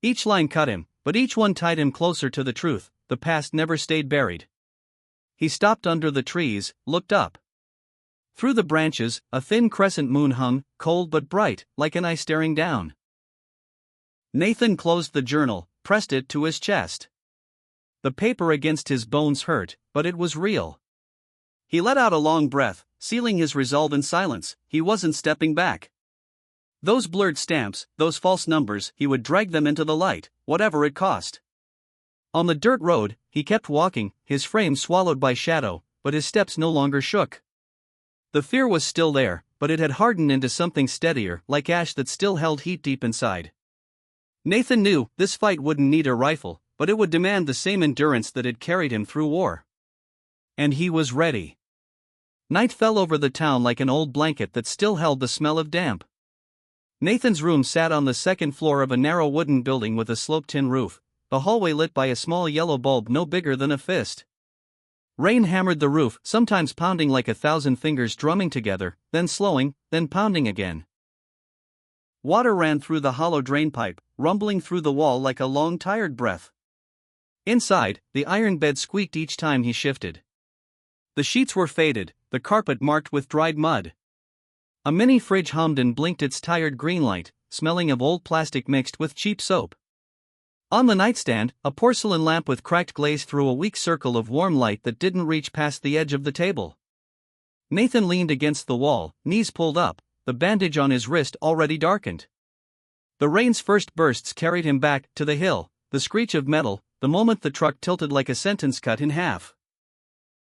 Each line cut him, but each one tied him closer to the truth. The past never stayed buried. He stopped under the trees, looked up. Through the branches, a thin crescent moon hung, cold but bright, like an eye staring down. Nathan closed the journal, pressed it to his chest. The paper against his bones hurt, but it was real. He let out a long breath, sealing his resolve in silence. He wasn't stepping back. Those blurred stamps, those false numbers, he would drag them into the light, whatever it cost. On the dirt road, he kept walking, his frame swallowed by shadow, but his steps no longer shook. The fear was still there, but it had hardened into something steadier, like ash that still held heat deep inside. Nathan knew this fight wouldn't need a rifle, but it would demand the same endurance that had carried him through war. And he was ready. Night fell over the town like an old blanket that still held the smell of damp. Nathan's room sat on the second floor of a narrow wooden building with a sloped tin roof, the hallway lit by a small yellow bulb no bigger than a fist. Rain hammered the roof, sometimes pounding like 1,000 fingers drumming together, then slowing, then pounding again. Water ran through the hollow drainpipe, rumbling through the wall like a long tired breath. Inside, the iron bed squeaked each time he shifted. The sheets were faded, the carpet marked with dried mud. A mini fridge hummed and blinked its tired green light, smelling of old plastic mixed with cheap soap. On the nightstand, a porcelain lamp with cracked glaze threw a weak circle of warm light that didn't reach past the edge of the table. Nathan leaned against the wall, knees pulled up, the bandage on his wrist already darkened. The rain's first bursts carried him back to the hill, the screech of metal, the moment the truck tilted like a sentence cut in half.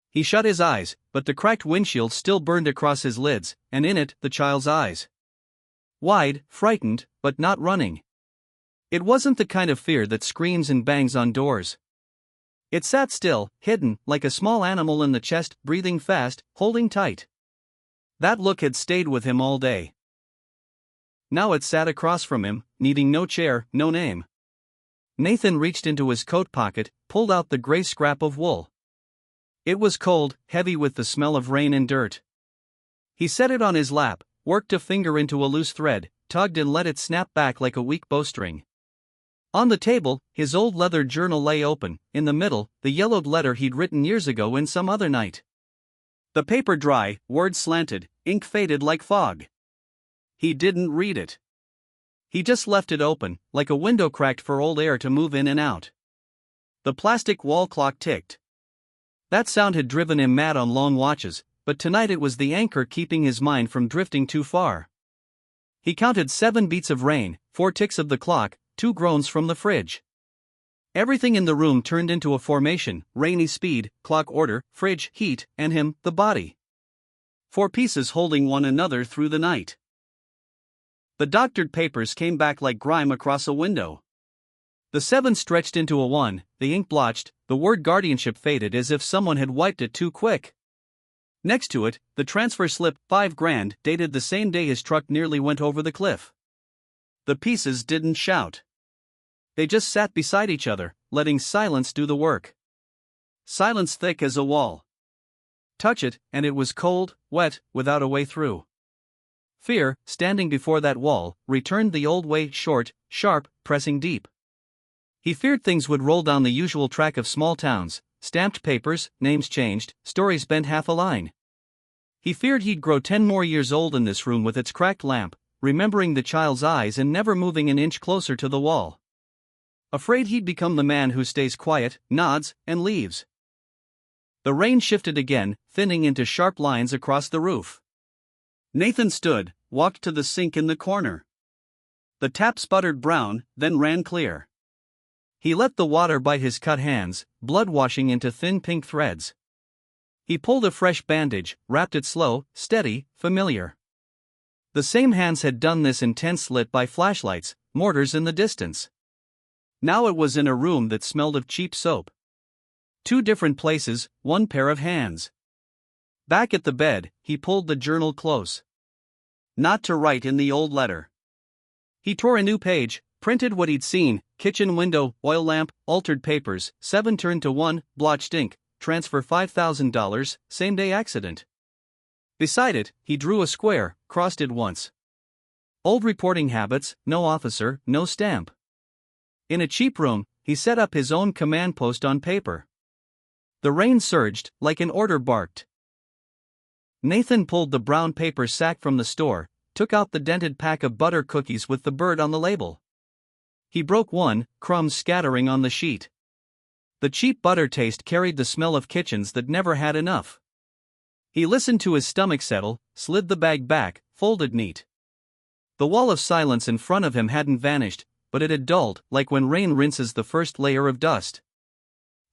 He shut his eyes, but the cracked windshield still burned across his lids, and in it, the child's eyes. Wide, frightened, but not running. It wasn't the kind of fear that screams and bangs on doors. It sat still, hidden, like a small animal in the chest, breathing fast, holding tight. That look had stayed with him all day. Now it sat across from him, needing no chair, no name. Nathan reached into his coat pocket, pulled out the gray scrap of wool. It was cold, heavy with the smell of rain and dirt. He set it on his lap, worked a finger into a loose thread, tugged and let it snap back like a weak bowstring. On the table, his old leather journal lay open, in the middle, the yellowed letter he'd written years ago in some other night. The paper dry, words slanted, ink faded like fog. He didn't read it. He just left it open, like a window cracked for old air to move in and out. The plastic wall clock ticked. That sound had driven him mad on long watches, but tonight it was the anchor keeping his mind from drifting too far. He counted 7 beats of rain, 4 ticks of the clock, 2 groans from the fridge. Everything in the room turned into a formation: rainy speed, clock order, fridge, heat, and him, the body. 4 pieces holding one another through the night. The doctored papers came back like grime across a window. The 7 stretched into a 1, the ink blotched, the word guardianship faded as if someone had wiped it too quick. Next to it, the transfer slip, $5,000, dated the same day his truck nearly went over the cliff. The pieces didn't shout. They just sat beside each other, letting silence do the work. Silence thick as a wall. Touch it, and it was cold, wet, without a way through. Fear, standing before that wall, returned the old way: short, sharp, pressing deep. He feared things would roll down the usual track of small towns: stamped papers, names changed, stories bent half a line. He feared he'd grow 10 more years old in this room with its cracked lamp, remembering the child's eyes and never moving an inch closer to the wall. Afraid he'd become the man who stays quiet, nods, and leaves. The rain shifted again, thinning into sharp lines across the roof. Nathan stood, walked to the sink in the corner. The tap sputtered brown, then ran clear. He let the water bite his cut hands, blood washing into thin pink threads. He pulled a fresh bandage, wrapped it slow, steady, familiar. The same hands had done this in tents lit by flashlights, mortars in the distance. Now it was in a room that smelled of cheap soap. 2 different places, 1 pair of hands. Back at the bed, he pulled the journal close. Not to write in the old letter. He tore a new page, printed what he'd seen: kitchen window, oil lamp, altered papers, 7 turned to 1, blotched ink, transfer $5,000, same-day accident. Beside it, he drew a square, crossed it once. Old reporting habits, no officer, no stamp. In a cheap room, he set up his own command post on paper. The rain surged, like an order barked. Nathan pulled the brown paper sack from the store, took out the dented pack of butter cookies with the bird on the label. He broke one, crumbs scattering on the sheet. The cheap butter taste carried the smell of kitchens that never had enough. He listened to his stomach settle, slid the bag back, folded neat. The wall of silence in front of him hadn't vanished, but it had dulled, like when rain rinses the first layer of dust.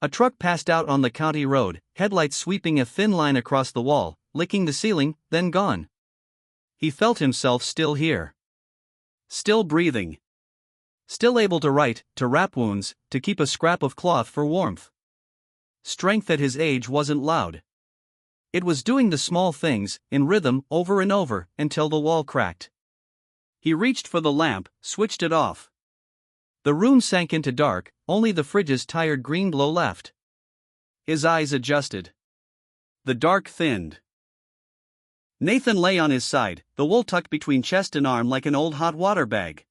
A truck passed out on the county road, headlights sweeping a thin line across the wall, licking the ceiling, then gone. He felt himself still here. Still breathing. Still able to write, to wrap wounds, to keep a scrap of cloth for warmth. Strength at his age wasn't loud. It was doing the small things, in rhythm, over and over, until the wall cracked. He reached for the lamp, switched it off. The room sank into dark, only the fridge's tired green glow left. His eyes adjusted. The dark thinned. Nathan lay on his side, the wool tucked between chest and arm like an old hot water bag.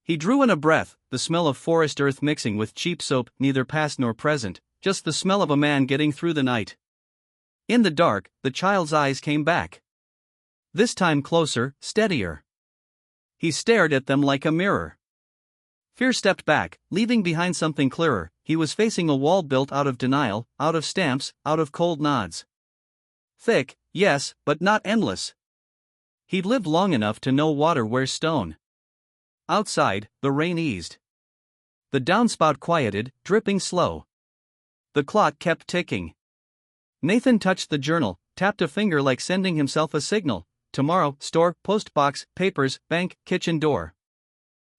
He drew in a breath, the smell of forest earth mixing with cheap soap, neither past nor present, just the smell of a man getting through the night. In the dark, the child's eyes came back. This time closer, steadier. He stared at them like a mirror. Fear stepped back, leaving behind something clearer. He was facing a wall built out of denial, out of stamps, out of cold nods. Thick, yes, but not endless. He'd lived long enough to know water wears stone. Outside, the rain eased. The downspout quieted, dripping slow. The clock kept ticking. Nathan touched the journal, tapped a finger like sending himself a signal. Tomorrow, store, post box, papers, bank, kitchen door.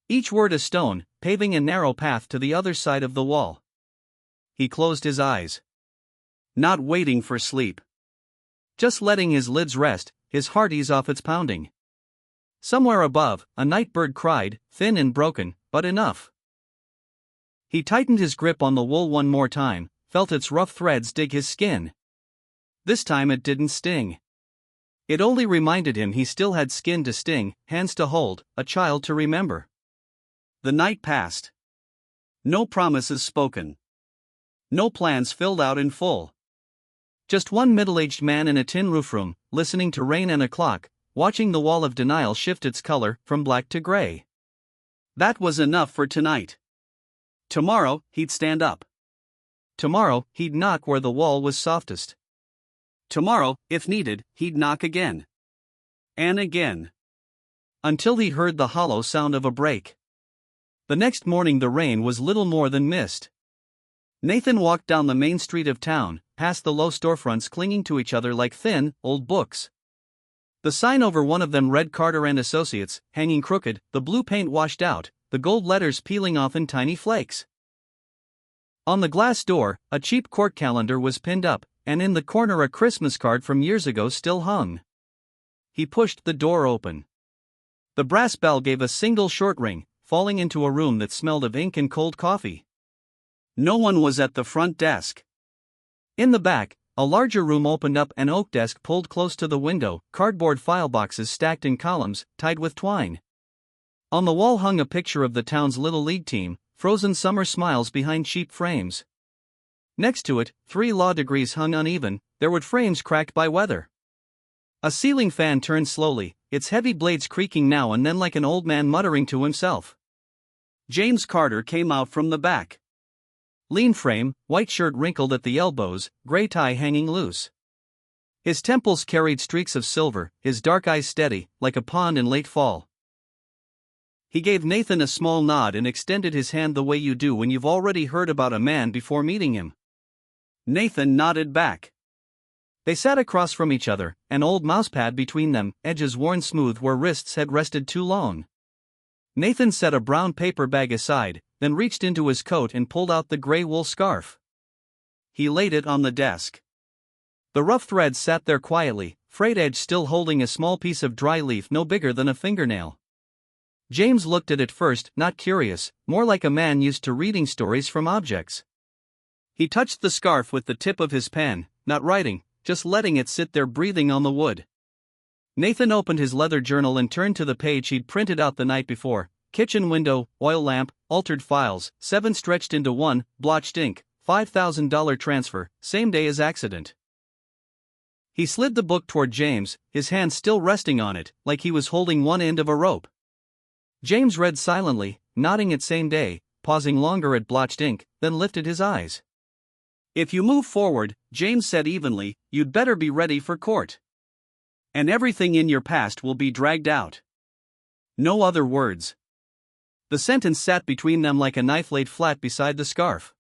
Each word a stone, paving a narrow path to the other side of the wall. He closed his eyes. Not waiting for sleep. Just letting his lids rest, his heart ease off its pounding. Somewhere above, a night bird cried, thin and broken, but enough. He tightened his grip on the wool one more time, felt its rough threads dig his skin. This time it didn't sting. It only reminded him he still had skin to sting, hands to hold, a child to remember. The night passed. No promises spoken. No plans filled out in full. Just one middle-aged man in a tin roof room, listening to rain and a clock, watching the wall of denial shift its color from black to gray. That was enough for tonight. Tomorrow, he'd stand up. Tomorrow, he'd knock where the wall was softest. Tomorrow, if needed, he'd knock again. And again. Until he heard the hollow sound of a break. The next morning the rain was little more than mist. Nathan walked down the main street of town, past the low storefronts clinging to each other like thin, old books. The sign over one of them read Carter and Associates, hanging crooked, the blue paint washed out, the gold letters peeling off in tiny flakes. On the glass door, a cheap court calendar was pinned up, and in the corner a Christmas card from years ago still hung. He pushed the door open. The brass bell gave a single short ring, falling into a room that smelled of ink and cold coffee. No one was at the front desk. In the back, a larger room opened up, an oak desk pulled close to the window, cardboard file boxes stacked in columns, tied with twine. On the wall hung a picture of the town's Little League team, frozen summer smiles behind cheap frames. Next to it, 3 law degrees hung uneven, their wood frames cracked by weather. A ceiling fan turned slowly, its heavy blades creaking now and then like an old man muttering to himself. James Carter came out from the back. Lean frame, white shirt wrinkled at the elbows, gray tie hanging loose. His temples carried streaks of silver, his dark eyes steady, like a pond in late fall. He gave Nathan a small nod and extended his hand the way you do when you've already heard about a man before meeting him. Nathan nodded back. They sat across from each other, an old mousepad between them, edges worn smooth where wrists had rested too long. Nathan set a brown paper bag aside, then reached into his coat and pulled out the gray wool scarf. He laid it on the desk. The rough threads sat there quietly, frayed edge still holding a small piece of dry leaf no bigger than a fingernail. James looked at it first, not curious, more like a man used to reading stories from objects. He touched the scarf with the tip of his pen, not writing, just letting it sit there breathing on the wood. Nathan opened his leather journal and turned to the page he'd printed out the night before. Kitchen window, oil lamp, altered files, 7 stretched into 1, blotched ink, $5,000 transfer, same day as accident. He slid the book toward James, his hand still resting on it, like he was holding one end of a rope. James read silently, nodding at same day, pausing longer at blotched ink, then lifted his eyes. If you move forward, James said evenly, you'd better be ready for court. And everything in your past will be dragged out. No other words. The sentence sat between them like a knife laid flat beside the scarf.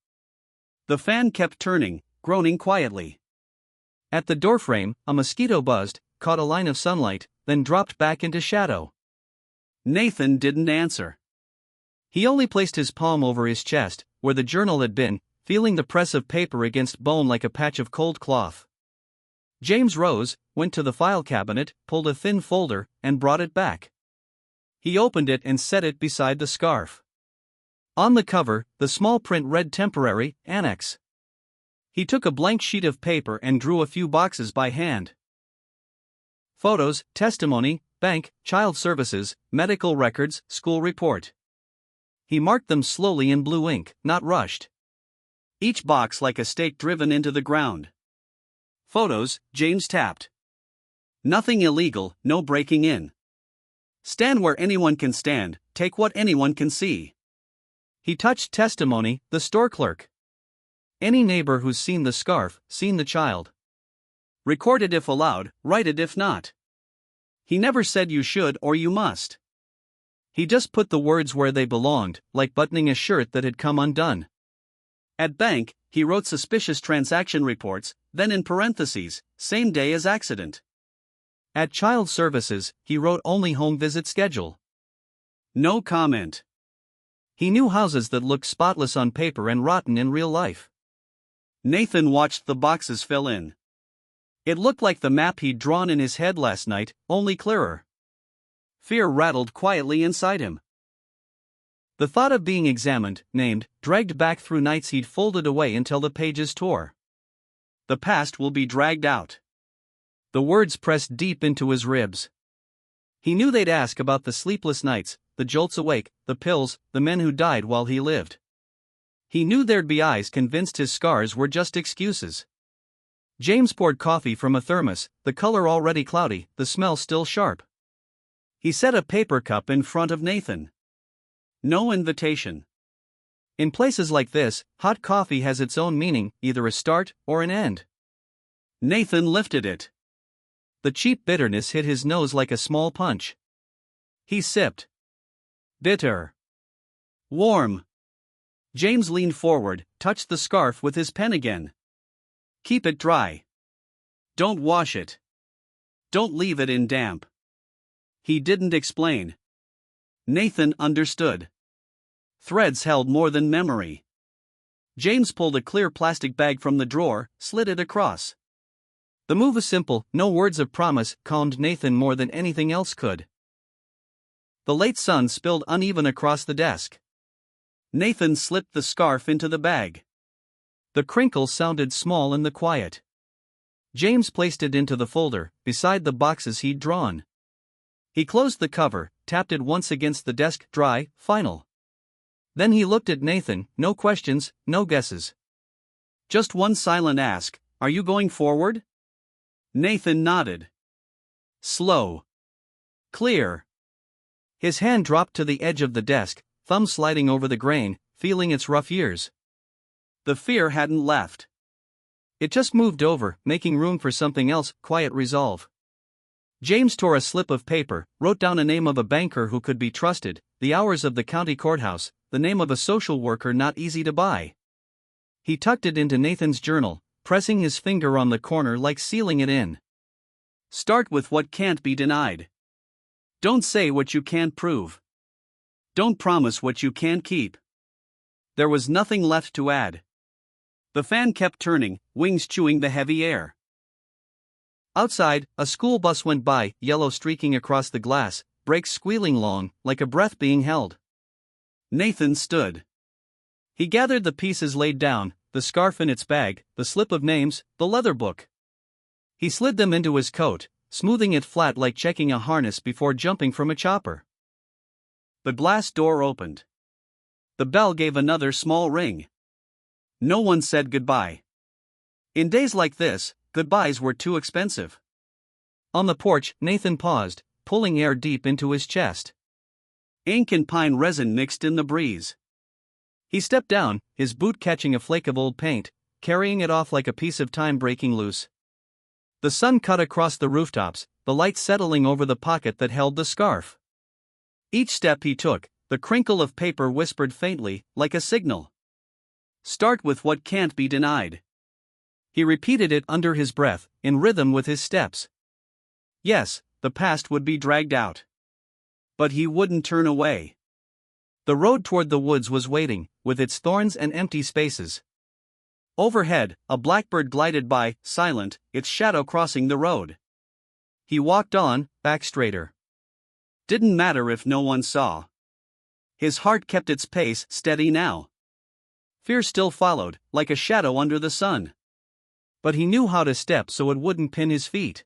The fan kept turning, groaning quietly. At the doorframe, a mosquito buzzed, caught a line of sunlight, then dropped back into shadow. Nathan didn't answer. He only placed his palm over his chest, where the journal had been, feeling the press of paper against bone like a patch of cold cloth. James rose, went to the file cabinet, pulled a thin folder, and brought it back. He opened it and set it beside the scarf. On the cover, the small print read Temporary, Annex. He took a blank sheet of paper and drew a few boxes by hand. Photos, testimony, bank, child services, medical records, school report. He marked them slowly in blue ink, not rushed. Each box like a stake driven into the ground. Photos, James tapped. Nothing illegal, no breaking in. Stand where anyone can stand, take what anyone can see. He touched testimony, the store clerk. Any neighbor who's seen the scarf, seen the child. Record it if allowed, write it if not. He never said you should or you must. He just put the words where they belonged, like buttoning a shirt that had come undone. At bank, he wrote suspicious transaction reports, then in parentheses, same day as accident. At child services, he wrote only home visit schedule. No comment. He knew houses that looked spotless on paper and rotten in real life. Nathan watched the boxes fill in. It looked like the map he'd drawn in his head last night, only clearer. Fear rattled quietly inside him. The thought of being examined, named, dragged back through nights he'd folded away until the pages tore. The past will be dragged out. The words pressed deep into his ribs. He knew they'd ask about the sleepless nights, the jolts awake, the pills, the men who died while he lived. He knew there'd be eyes convinced his scars were just excuses. James poured coffee from a thermos, the color already cloudy, the smell still sharp. He set a paper cup in front of Nathan. No invitation. In places like this, hot coffee has its own meaning, either a start or an end. Nathan lifted it. The cheap bitterness hit his nose like a small punch. He sipped. Bitter. Warm. James leaned forward, touched the scarf with his pen again. Keep it dry. Don't wash it. Don't leave it in damp. He didn't explain. Nathan understood. Threads held more than memory. James pulled a clear plastic bag from the drawer, slid it across. The move was simple, no words of promise, calmed Nathan more than anything else could. The late sun spilled uneven across the desk. Nathan slipped the scarf into the bag. The crinkle sounded small in the quiet. James placed it into the folder, beside the boxes he'd drawn. He closed the cover, tapped it once against the desk, dry, final. Then he looked at Nathan, no questions, no guesses. Just one silent ask, "Are you going forward?" Nathan nodded. Slow. Clear. His hand dropped to the edge of the desk, thumb sliding over the grain, feeling its rough years. The fear hadn't left. It just moved over, making room for something else, quiet resolve. James tore a slip of paper, wrote down a name of a banker who could be trusted, the hours of the county courthouse, the name of a social worker not easy to buy. He tucked it into Nathan's journal, pressing his finger on the corner like sealing it in. Start with what can't be denied. Don't say what you can't prove. Don't promise what you can't keep. There was nothing left to add. The fan kept turning, wings chewing the heavy air. Outside, a school bus went by, yellow streaking across the glass, brakes squealing long, like a breath being held. Nathan stood. He gathered the pieces laid down, the scarf in its bag, the slip of names, the leather book. He slid them into his coat, smoothing it flat like checking a harness before jumping from a chopper. The glass door opened. The bell gave another small ring. No one said goodbye. In days like this, goodbyes were too expensive. On the porch, Nathan paused, pulling air deep into his chest. Ink and pine resin mixed in the breeze. He stepped down, his boot catching a flake of old paint, carrying it off like a piece of time breaking loose. The sun cut across the rooftops, the light settling over the pocket that held the scarf. Each step he took, the crinkle of paper whispered faintly, like a signal. Start with what can't be denied. He repeated it under his breath, in rhythm with his steps. Yes, the past would be dragged out. But he wouldn't turn away. The road toward the woods was waiting, with its thorns and empty spaces. Overhead, a blackbird glided by, silent, its shadow crossing the road. He walked on, back straighter. Didn't matter if no one saw. His heart kept its pace steady now. Fear still followed, like a shadow under the sun. But he knew how to step so it wouldn't pin his feet.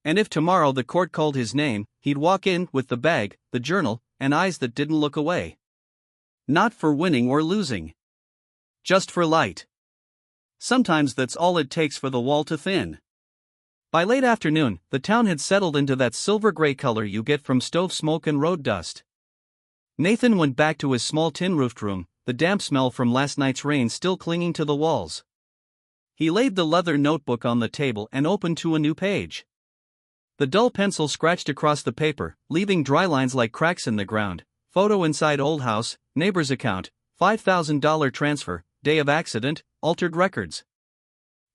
And if tomorrow the court called his name, he'd walk in with the bag, the journal, and eyes that didn't look away. Not for winning or losing. Just for light. Sometimes that's all it takes for the wall to thin. By late afternoon, the town had settled into that silver-gray color you get from stove smoke and road dust. Nathan went back to his small tin-roofed room, the damp smell from last night's rain still clinging to the walls. He laid the leather notebook on the table and opened to a new page. The dull pencil scratched across the paper, leaving dry lines like cracks in the ground. Photo inside old house, neighbor's account, $5,000 transfer, day of accident, altered records.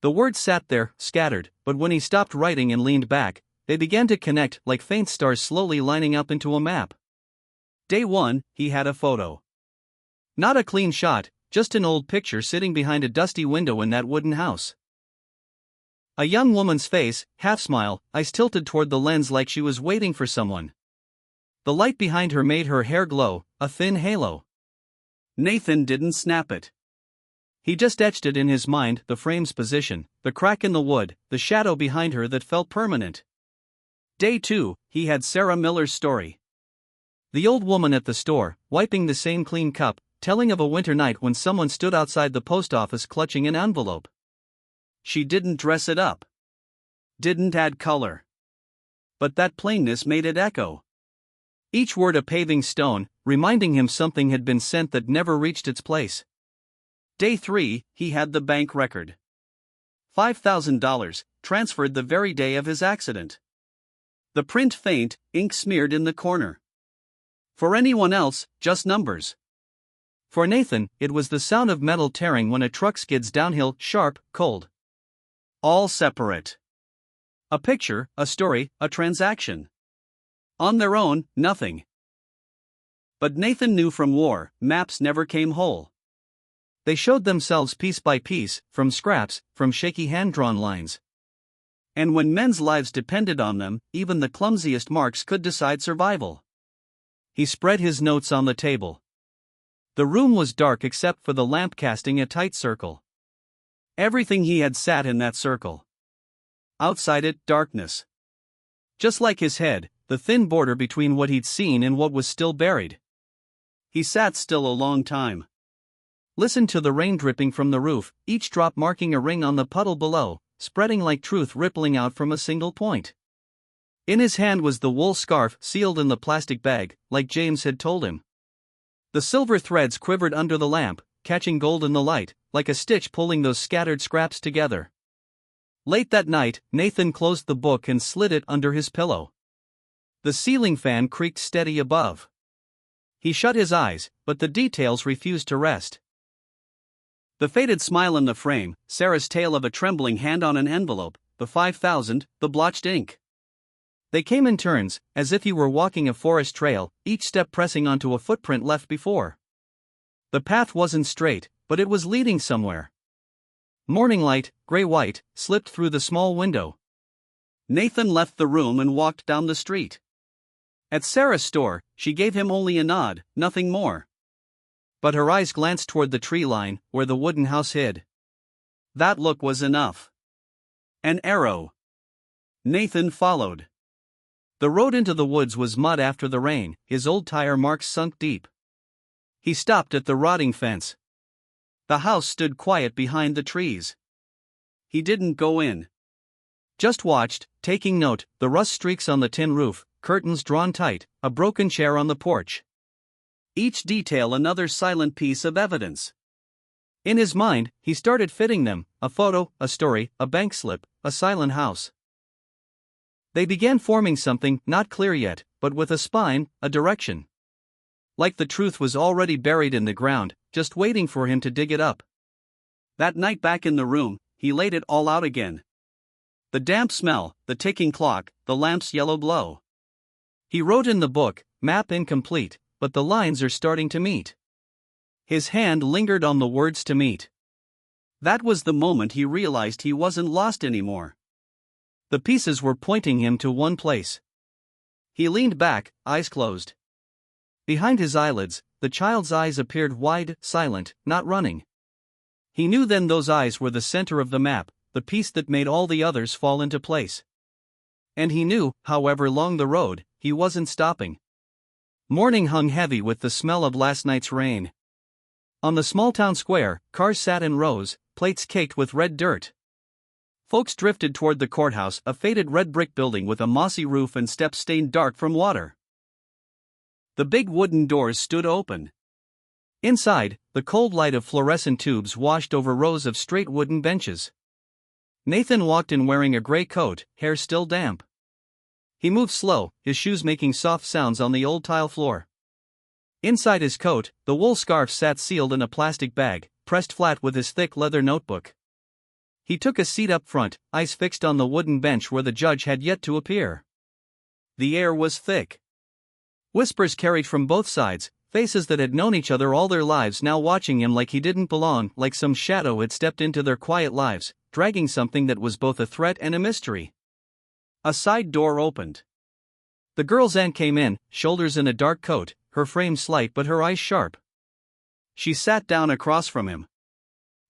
The words sat there, scattered, but when he stopped writing and leaned back, they began to connect like faint stars slowly lining up into a map. Day 1, he had a photo. Not a clean shot, just an old picture sitting behind a dusty window in that wooden house. A young woman's face, half smile, eyes tilted toward the lens like she was waiting for someone. The light behind her made her hair glow, a thin halo. Nathan didn't snap it. He just etched it in his mind, the frame's position, the crack in the wood, the shadow behind her that felt permanent. Day 2, he had Sarah Miller's story. The old woman at the store, wiping the same clean cup, telling of a winter night when someone stood outside the post office clutching an envelope. She didn't dress it up. Didn't add color. But that plainness made it echo. Each word a paving stone, reminding him something had been sent that never reached its place. Day 3, he had the bank record. $5,000, transferred the very day of his accident. The print faint, ink smeared in the corner. For anyone else, just numbers. For Nathan, it was the sound of metal tearing when a truck skids downhill, sharp, cold. All separate. A picture, a story, a transaction. On their own, nothing. But Nathan knew from war, maps never came whole. They showed themselves piece by piece, from scraps, from shaky hand-drawn lines. And when men's lives depended on them, even the clumsiest marks could decide survival. He spread his notes on the table. The room was dark except for the lamp casting a tight circle. Everything he had sat in that circle. Outside it, darkness. Just like his head, the thin border between what he'd seen and what was still buried. He sat still a long time. Listened to the rain dripping from the roof, each drop marking a ring on the puddle below, spreading like truth rippling out from a single point. In his hand was the wool scarf sealed in the plastic bag, like James had told him. The silver threads quivered under the lamp, catching gold in the light, like a stitch pulling those scattered scraps together. Late that night, Nathan closed the book and slid it under his pillow. The ceiling fan creaked steady above. He shut his eyes, but the details refused to rest. The faded smile in the frame, Sarah's tale of a trembling hand on an envelope, the 5,000, the blotched ink. They came in turns, as if he were walking a forest trail, each step pressing onto a footprint left before. The path wasn't straight, but it was leading somewhere. Morning light, gray-white, slipped through the small window. Nathan left the room and walked down the street. At Sarah's store, she gave him only a nod, nothing more. But her eyes glanced toward the tree line, where the wooden house hid. That look was enough. An arrow. Nathan followed. The road into the woods was mud after the rain, his old tire marks sunk deep. He stopped at the rotting fence. The house stood quiet behind the trees. He didn't go in. Just watched, taking note, the rust streaks on the tin roof, curtains drawn tight, a broken chair on the porch. Each detail another silent piece of evidence. In his mind, he started fitting them, a photo, a story, a bank slip, a silent house. They began forming something, not clear yet, but with a spine, a direction. Like the truth was already buried in the ground, just waiting for him to dig it up. That night back in the room, he laid it all out again. The damp smell, the ticking clock, the lamp's yellow glow. He wrote in the book, map incomplete, but the lines are starting to meet. His hand lingered on the words to meet. That was the moment he realized he wasn't lost anymore. The pieces were pointing him to one place. He leaned back, eyes closed. Behind his eyelids, the child's eyes appeared wide, silent, not running. He knew then those eyes were the center of the map, the piece that made all the others fall into place. And he knew, however long the road, he wasn't stopping. Morning hung heavy with the smell of last night's rain. On the small town square, cars sat in rows, plates caked with red dirt. Folks drifted toward the courthouse, a faded red brick building with a mossy roof and steps stained dark from water. The big wooden doors stood open. Inside, the cold light of fluorescent tubes washed over rows of straight wooden benches. Nathan walked in wearing a gray coat, hair still damp. He moved slow, his shoes making soft sounds on the old tile floor. Inside his coat, the wool scarf sat sealed in a plastic bag, pressed flat with his thick leather notebook. He took a seat up front, eyes fixed on the wooden bench where the judge had yet to appear. The air was thick. Whispers carried from both sides, faces that had known each other all their lives now watching him like he didn't belong, like some shadow had stepped into their quiet lives, dragging something that was both a threat and a mystery. A side door opened. The girl's aunt came in, shoulders in a dark coat, her frame slight but her eyes sharp. She sat down across from him.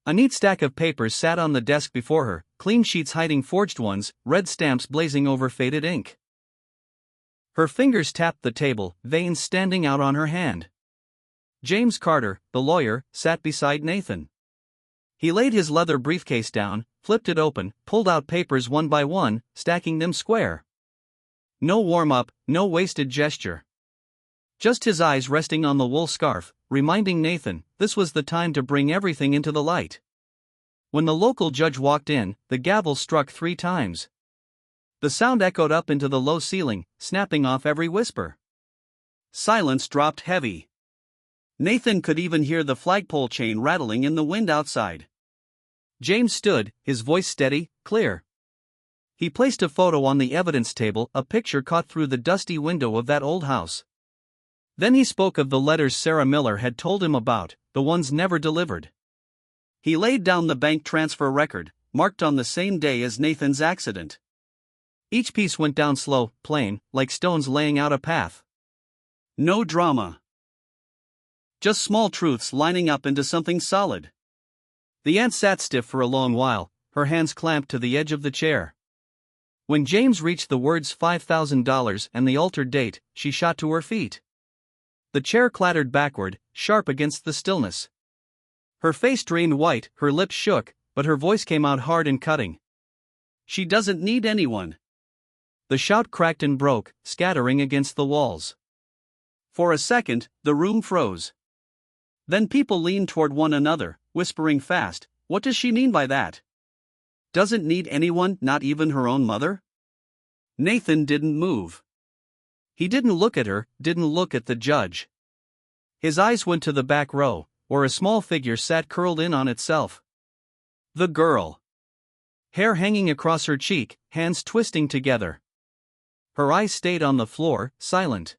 A neat stack of papers sat on the desk before her, clean sheets hiding forged ones, red stamps blazing over faded ink. Her fingers tapped the table, veins standing out on her hand. James Carter, the lawyer, sat beside Nathan. He laid his leather briefcase down, flipped it open, pulled out papers one by one, stacking them square. No warm-up, no wasted gesture. Just his eyes resting on the wool scarf, reminding Nathan, this was the time to bring everything into the light. When the local judge walked in, the gavel struck 3 times. The sound echoed up into the low ceiling, snapping off every whisper. Silence dropped heavy. Nathan could even hear the flagpole chain rattling in the wind outside. James stood, his voice steady, clear. He placed a photo on the evidence table, a picture caught through the dusty window of that old house. Then he spoke of the letters Sarah Miller had told him about, the ones never delivered. He laid down the bank transfer record, marked on the same day as Nathan's accident. Each piece went down slow, plain, like stones laying out a path. No drama. Just small truths lining up into something solid. The aunt sat stiff for a long while, her hands clamped to the edge of the chair. When James reached the words $5,000 and the altered date, she shot to her feet. The chair clattered backward, sharp against the stillness. Her face drained white, her lips shook, but her voice came out hard and cutting. She doesn't need anyone. The shout cracked and broke, scattering against the walls. For a second, the room froze. Then people leaned toward one another, whispering fast, "What does she mean by that? Doesn't need anyone, not even her own mother?" Nathan didn't move. He didn't look at her, didn't look at the judge. His eyes went to the back row, where a small figure sat curled in on itself. The girl. Hair hanging across her cheek, hands twisting together. Her eyes stayed on the floor, silent.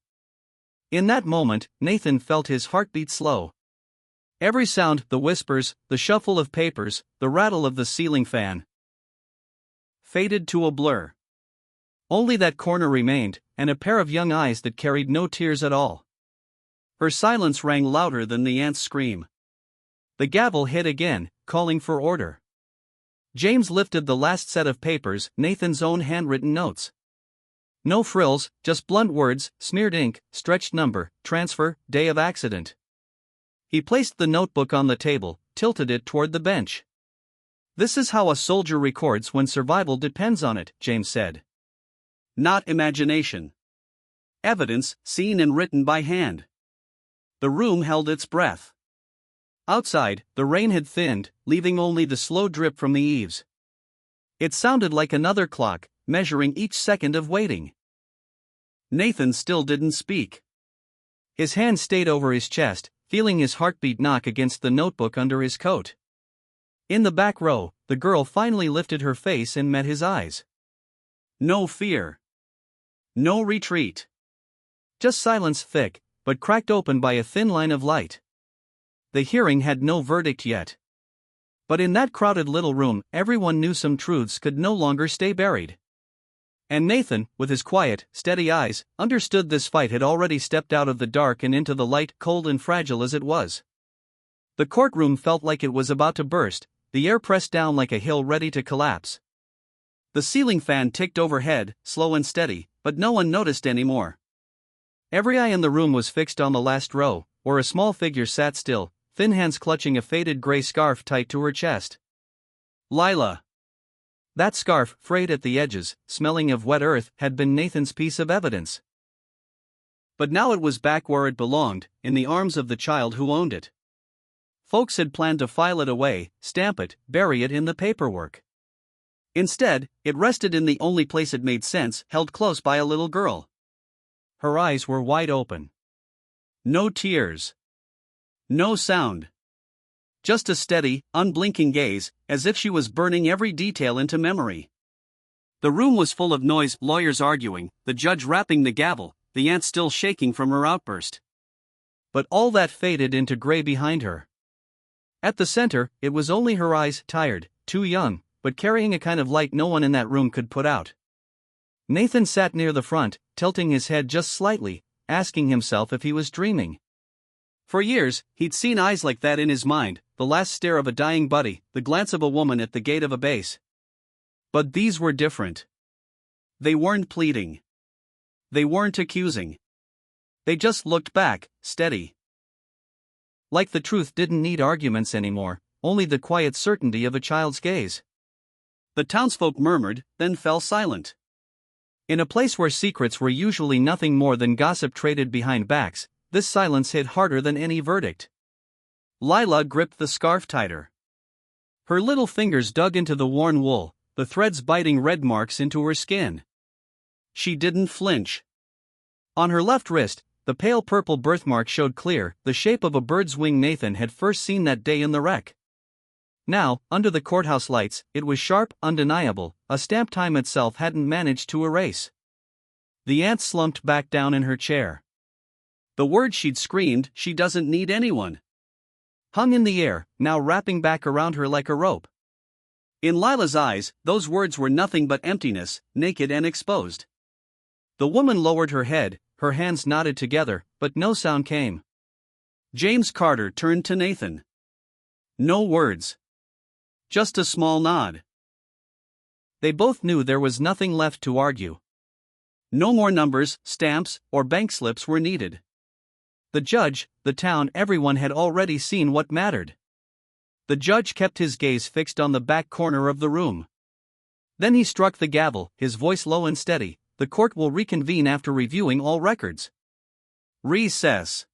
In that moment, Nathan felt his heartbeat slow. Every sound, the whispers, the shuffle of papers, the rattle of the ceiling fan, faded to a blur. Only that corner remained, and a pair of young eyes that carried no tears at all. Her silence rang louder than the aunt's scream. The gavel hit again, calling for order. James lifted the last set of papers, Nathan's own handwritten notes. No frills, just blunt words, smeared ink, stretched number, transfer, day of accident. He placed the notebook on the table, tilted it toward the bench. "This is how a soldier records when survival depends on it," James said. "Not imagination. Evidence, seen and written by hand." The room held its breath. Outside, the rain had thinned, leaving only the slow drip from the eaves. It sounded like another clock, measuring each second of waiting. Nathan still didn't speak. His hand stayed over his chest, feeling his heartbeat knock against the notebook under his coat. In the back row, the girl finally lifted her face and met his eyes. No fear. No retreat. Just silence, thick, but cracked open by a thin line of light. The hearing had no verdict yet. But in that crowded little room, everyone knew some truths could no longer stay buried. And Nathan, with his quiet, steady eyes, understood this fight had already stepped out of the dark and into the light, cold and fragile as it was. The courtroom felt like it was about to burst, the air pressed down like a hill ready to collapse. The ceiling fan ticked overhead, slow and steady, but no one noticed anymore. Every eye in the room was fixed on the last row, where a small figure sat still, thin hands clutching a faded gray scarf tight to her chest. Lila. That scarf, frayed at the edges, smelling of wet earth, had been Nathan's piece of evidence. But now it was back where it belonged, in the arms of the child who owned it. Folks had planned to file it away, stamp it, bury it in the paperwork. Instead, it rested in the only place it made sense, held close by a little girl. Her eyes were wide open. No tears. No sound. Just a steady, unblinking gaze, as if she was burning every detail into memory. The room was full of noise, lawyers arguing, the judge rapping the gavel, the aunt still shaking from her outburst. But all that faded into gray behind her. At the center, it was only her eyes, tired, too young, but carrying a kind of light no one in that room could put out. Nathan sat near the front, tilting his head just slightly, asking himself if he was dreaming. For years, he'd seen eyes like that in his mind, the last stare of a dying buddy, the glance of a woman at the gate of a base. But these were different. They weren't pleading. They weren't accusing. They just looked back, steady. Like the truth didn't need arguments anymore, only the quiet certainty of a child's gaze. The townsfolk murmured, then fell silent. In a place where secrets were usually nothing more than gossip traded behind backs, this silence hit harder than any verdict. Lila gripped the scarf tighter. Her little fingers dug into the worn wool, the threads biting red marks into her skin. She didn't flinch. On her left wrist, The pale purple birthmark showed clear, the shape of a bird's wing Nathan had first seen that day in the wreck. Now, under the courthouse lights, it was sharp, undeniable, a stamp time itself hadn't managed to erase. The aunt slumped back down in her chair. The words she'd screamed, "She doesn't need anyone," hung in the air, now wrapping back around her like a rope. In Lila's eyes, those words were nothing but emptiness, naked and exposed. The woman lowered her head, her hands knotted together, but no sound came. James Carter turned to Nathan. No words. Just a small nod. They both knew there was nothing left to argue. No more numbers, stamps, or bank slips were needed. The judge, the town, everyone had already seen what mattered. The judge kept his gaze fixed on the back corner of the room. Then he struck the gavel, his voice low and steady. "The court will reconvene after reviewing all records." Recess.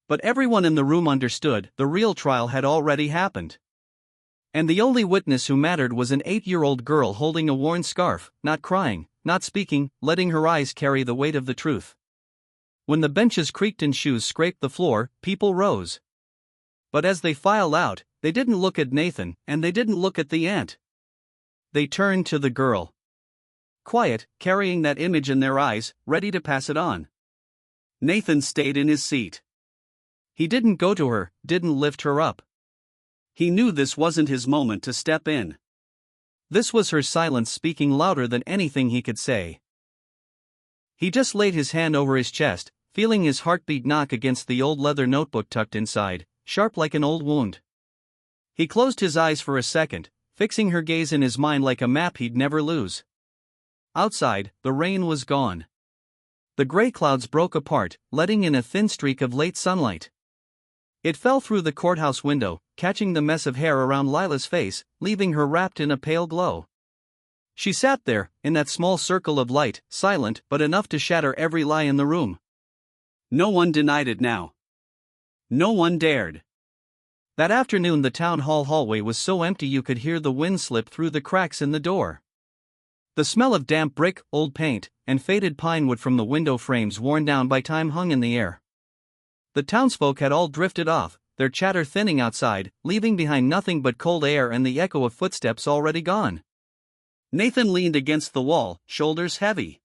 But everyone in the room understood the real trial had already happened. And the only witness who mattered was an 8-year-old girl holding a worn scarf, not crying, not speaking, letting her eyes carry the weight of the truth. When the benches creaked and shoes scraped the floor, people rose. But as they filed out, they didn't look at Nathan, and they didn't look at the aunt. They turned to the girl. Quiet, carrying that image in their eyes, ready to pass it on. Nathan stayed in his seat. He didn't go to her, didn't lift her up. He knew this wasn't his moment to step in. This was her silence speaking louder than anything he could say. He just laid his hand over his chest, feeling his heartbeat knock against the old leather notebook tucked inside, sharp like an old wound. He closed his eyes for a second, fixing her gaze in his mind like a map he'd never lose. Outside, the rain was gone. The gray clouds broke apart, letting in a thin streak of late sunlight. It fell through the courthouse window, catching the mess of hair around Lila's face, leaving her wrapped in a pale glow. She sat there, in that small circle of light, silent but enough to shatter every lie in the room. No one denied it now. No one dared. That afternoon the town hall hallway was so empty you could hear the wind slip through the cracks in the door. The smell of damp brick, old paint, and faded pine wood from the window frames worn down by time hung in the air. The townsfolk had all drifted off, their chatter thinning outside, leaving behind nothing but cold air and the echo of footsteps already gone. Nathan leaned against the wall, shoulders heavy.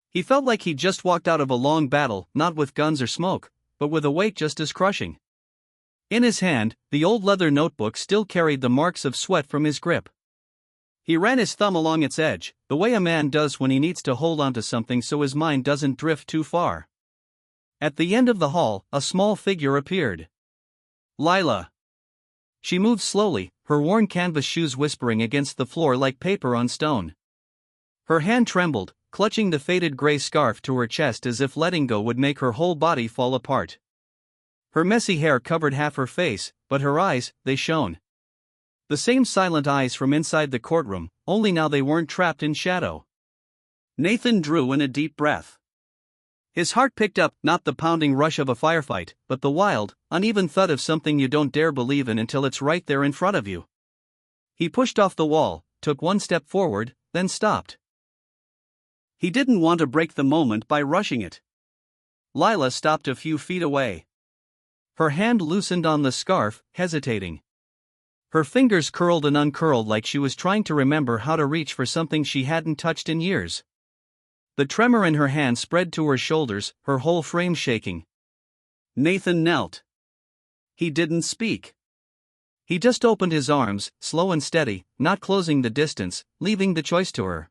He felt like he'd just walked out of a long battle, not with guns or smoke, but with a weight just as crushing. In his hand, the old leather notebook still carried the marks of sweat from his grip. He ran his thumb along its edge, the way a man does when he needs to hold onto something so his mind doesn't drift too far. At the end of the hall, a small figure appeared. Lila. She moved slowly, her worn canvas shoes whispering against the floor like paper on stone. Her hand trembled, clutching the faded gray scarf to her chest as if letting go would make her whole body fall apart. Her messy hair covered half her face, but her eyes, they shone. The same silent eyes from inside the courtroom, only now they weren't trapped in shadow. Nathan drew in a deep breath. His heart picked up not the pounding rush of a firefight, but the wild, uneven thud of something you don't dare believe in until it's right there in front of you. He pushed off the wall, took one step forward, then stopped. He didn't want to break the moment by rushing it. Lila stopped a few feet away. Her hand loosened on the scarf, hesitating. Her fingers curled and uncurled like she was trying to remember how to reach for something she hadn't touched in years. The tremor in her hand spread to her shoulders, her whole frame shaking. Nathan knelt. He didn't speak. He just opened his arms, slow and steady, not closing the distance, leaving the choice to her.